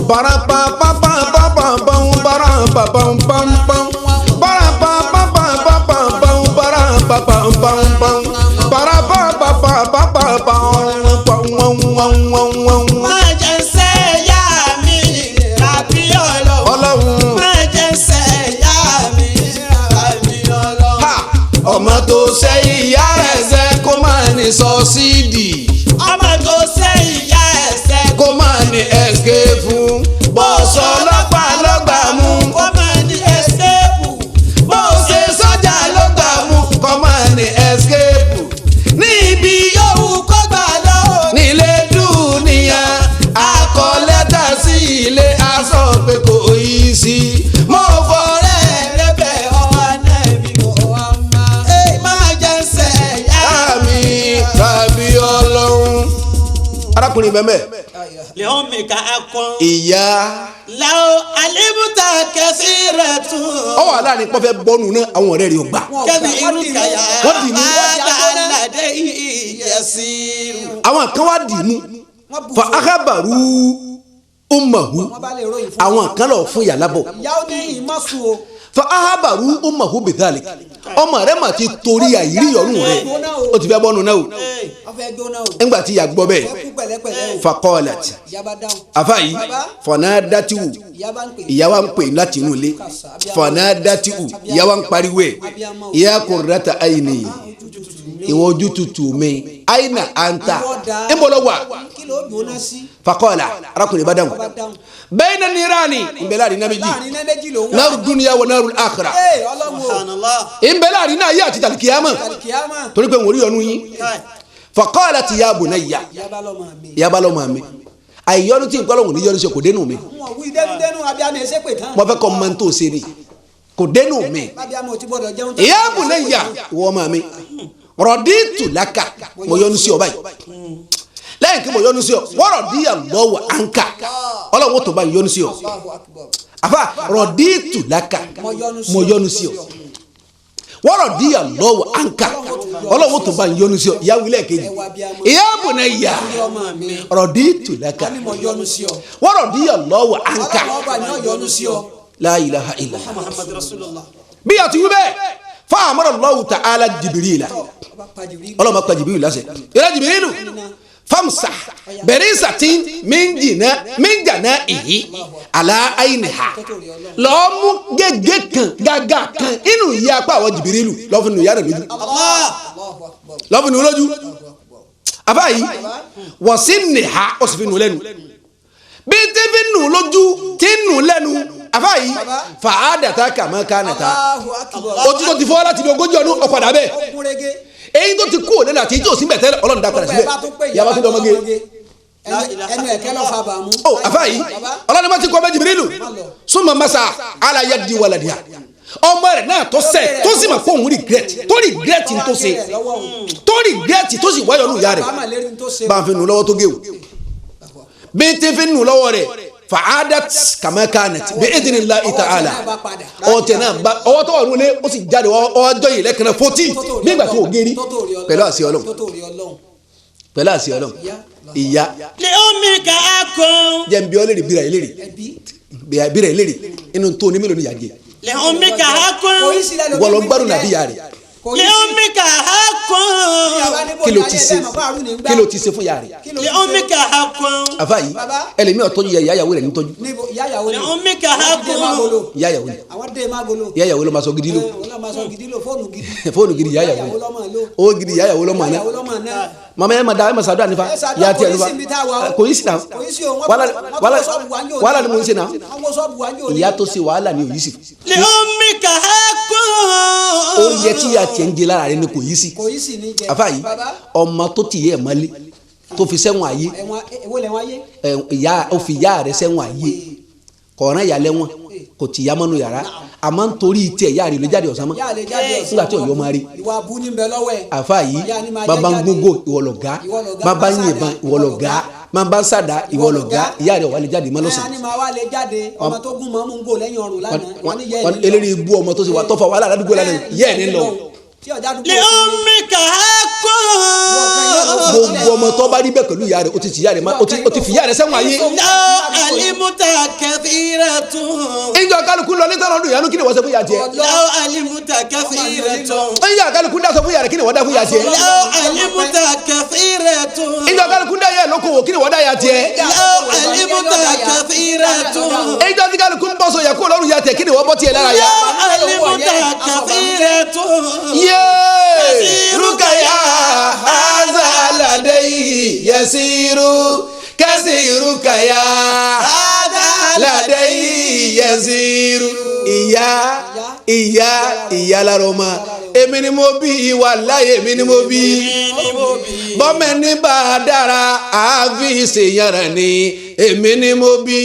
má jẹ́ ṣe ìyá mi rábí ọlọ́run. má jẹ́ ṣe ìyá mi rábí ọlọ́run. ọmọ tó ṣe ìyá ẹsẹ̀ kó máa ní sọ́sídì ọmọ tó ṣe ìyá ẹsẹ̀ kó máa ní escape bó sọ lọ́gbà mú kó máa ní escape. bó ṣe sọ́jà ló gbà mú kó máa ní escape níbi yòówù kó gbà lọ nílé dúníyà akọ lẹ́tà sí ilé aṣọ pé kò yí sí. mo fọrẹ́ rẹ bẹ̀ ọ́ anábì Muhammad má jẹ́ ṣe ìyá mi tàbí ọlọ́run. arákùnrin bẹ́ẹ̀ lẹ́hìn mi ká akọ́. ìyá. láwọ alimuta kẹsí rẹ tún. ọwọ́ aláàánú pọ́fẹ́ bọ́ọ̀nù náà àwọn ọ̀rẹ́ rẹ̀ ò gbà. kẹ́mi irú kàyà wọ́n dì mú. aládé ìyẹsí. àwọn kan wá dì mú fa akabaru umahu àwọn kan lọ fún yàrá bọ̀ ìyá ó ní ìmọ̀sùn o. fa akabaru umahu bidhalik ọmọ rẹ̀ mà ti torí àìrí ọ̀run rẹ̀ ó ti fẹ́ bọ́ọ̀nù náà o ọfẹ gbóná o. ńgbà tí ìyá gbọ́ bẹ́ẹ̀ ẹkú pẹ̀lẹ́pẹ̀lẹ́ o. fakọ́ọ̀lát ìyá bá dáhùn. àfàyí fọ̀nàdàtìwù ìyá bá ń pè. ìyá wa ń pè láti inú ilé fọ̀nàdàtìwù ìyá wa ń pariwo ẹ̀ ìyá qurrata ayni ìwọ ojú tutù mi àyìnà àǹtà ńbọ̀lọ̀ wà kí kí ló gbóná sí. faqala arákùnrin bá dáhùn bayna nirani ìbẹ̀lẹ̀ àrí nábẹ́jì láàrin iná méjì ló ń wá. naru dunya wa naru akhirah subhanallah ìbẹ̀lẹ̀ àrí náà ayé àti tàlìkìyàmọ̀ kìámà. torí pé wọ́n rí ọnu yín faqalat ya bunayya yaba lọ́mọ mi. yabalọ́mọ mi àìyọ́nu tí nǹkan lọ́wọ́ ní yọ́nu ṣe kò dénú mi wọn wí dẹnu abiyamọ ẹsẹ pé tán. mo fẹ́ kọ́ mọ́ tó ṣe ni kò dénú mi abiyamọ ti gbọ́dọ̀ jẹun. ya bunayya ìwọ ọmọ mi raditu laka mo yọ́nu sí ọ báyìí lẹ́yìn kí mo yọ́nu sí ọ wa radiyallahu anka ọlọ́run tó bá yọ́nu sí ọ àfa raditu laka mo yọ́nu sí ọ wa radiyallahu anka ọlọ́run tó bá yọ́nu sí ọ ìyá wílẹ̀ kejì ya bunayya raditu laka wa radiyallahu anka la ilaha illallah muhammad rasulullah bí a ti wí bẹ́ẹ̀ fa amara Allahu ta'ala Jibrila ọlọ́run pa Jibril lásẹ̀ ìrẹ́ Jibrilu famsa bẹ̀rẹ̀sàtì mìngànà ìyí àlà àyìnìhà lọ́ọ́ mú gègé kan gàgà kan inú ìyí apá àwọn Jibrilu lọ́fíìnù ìyá rẹ̀ lójú lọ́fíìnù lójú àbáyí wọ́n sì nìhà ó sì fi nù lẹ́nu bí tí fi nù lójú tí nù lẹ́nu àbáyí fàádàtà kàmá kánàtà ojú tó ti fọ́ láti bí 40 ọdún ọ̀padà bẹ́ẹ̀ èyí tó ti kú òní àti ìjọ sí bẹ̀tẹ̀ ọlọ́run dákàrà síbẹ̀ yàrá tó dọ́mọ́gé ẹnu ẹ̀kẹ́ lọ́ fa bàmú. ó àfáàyí ọlọ́run bá ti kọ́ bẹ́ Jibrilu súnmọ́ masa aláya di wàlàdìyà ọmọ rẹ̀ náà tó sẹ̀ tó sì mà fóun regret tó tó ṣe tó tó sì wáyọ̀ nù ya rẹ̀ bá ń fi nù lọ́wọ́ tó gé o bí tí fi nù lọ́wọ́ rẹ̀ fa'adat kama kanat bi idhnillahi ta'ala ọ̀tẹ̀ náà ọwọ́ tó wà nílé ó sì jáde ọjọ́ yìí lẹ́kànnà 14 nígbà tó gé rí pẹ̀lú àṣẹ Ọlọ́run pẹ̀lú àṣẹ Ọlọ́run ìyá li ummika akun jẹ́ ń bí ọ lérí bíra ìlérí inú tó ní mélòó ní yàgé li ummika akun wọ́n lọ gbádùn nàbí yà rẹ̀ li ummika akun kí ló ti ṣe fún yà rẹ̀ li ummika akun àfa yìí ẹlẹ́mi ọ̀tọ́jú ìyá ìyàwó rẹ̀ nítọ́jú li ummika akun ìyá ìyàwó ló máa sọ gidi lò fóònù gidi ìyá ìyàwó owó gidi ìyá ìyàwó lọ́mọ náà mama ẹ ma da ẹ ma sàdúrà nífa yà á tiẹ̀ nífa kò yí sí náà wàhálà ni mo ń ṣe náà ìyá tó ṣe wàhálà ni ò yí sí. li ummika akun oúnjẹ tí yà á tiẹ̀ ń jẹ lára rẹ ni kò yí sí. àfa yìí ọmọ tó ti yẹ ẹ̀ mọ́lé tó fi sẹ́wọ̀n ayé ó fi ìyá rẹ̀ sẹ́wọ̀n ayé kọ̀ọ̀rán ìyá lẹ́wọ̀n kò tì yá mọ́nú yàrá àmọ́ nítorí tiẹ̀ yá rẹ̀ ló jáde ọ̀sán mọ́ nígbà tí ọ̀yọ́ máa rí àfa yìí bàbá ń gbóngò ìwọ lọ̀gá bàbá ń yìnbọn ìwọ lọ̀gá bàbá ń sàdá ìwọ lọ̀gá ìyá rẹ̀ wà lè jáde mọ́ lọ́sàn. eléyìí ibú ọmọ tó ṣe wà tọ́fà wàhálà ládùúgbò lánàá yẹ́ ẹ̀ ní lọ. li ummika akun gbogbo ọmọ tó bá rí bẹ́ẹ̀ pẹ̀lú ìyá rẹ̀ ó ti fi ìyá rẹ̀ sẹ́wọ̀n ayé. law alimuta kathiratun ìjọ kálukú lọ ní tọ́lọ́dún ìyanu kí ni wọ́n ṣe fún ìyá tiẹ̀. law alimuta kathiratun ìjọ kálukú dá sọ fún ìyá rẹ̀ kí ni wọ́n dá fún ìyá tiẹ̀. law alimuta kathiratun ìjọ kálukú dá yẹ lókòwò kí ni wọ́n dá ìyá tiẹ̀. law alimuta kathiratun ìjọ tí kálukú ń bọ́ sọ yẹ kó lọ́rùn ìyá tiẹ̀ kí ni wọ́n bọ́ tiẹ̀ lára yá. law alimuta kathiratun rukaya haza ladayhi yasiru kasirukaya ladayhi yasiru. ìyá lára ọmọ èmi ni mo bí wàláhì èmi ni mo bí bọ́mẹ ní bá a dára àáfi ṣèyànrà ni èmi ni mo bí.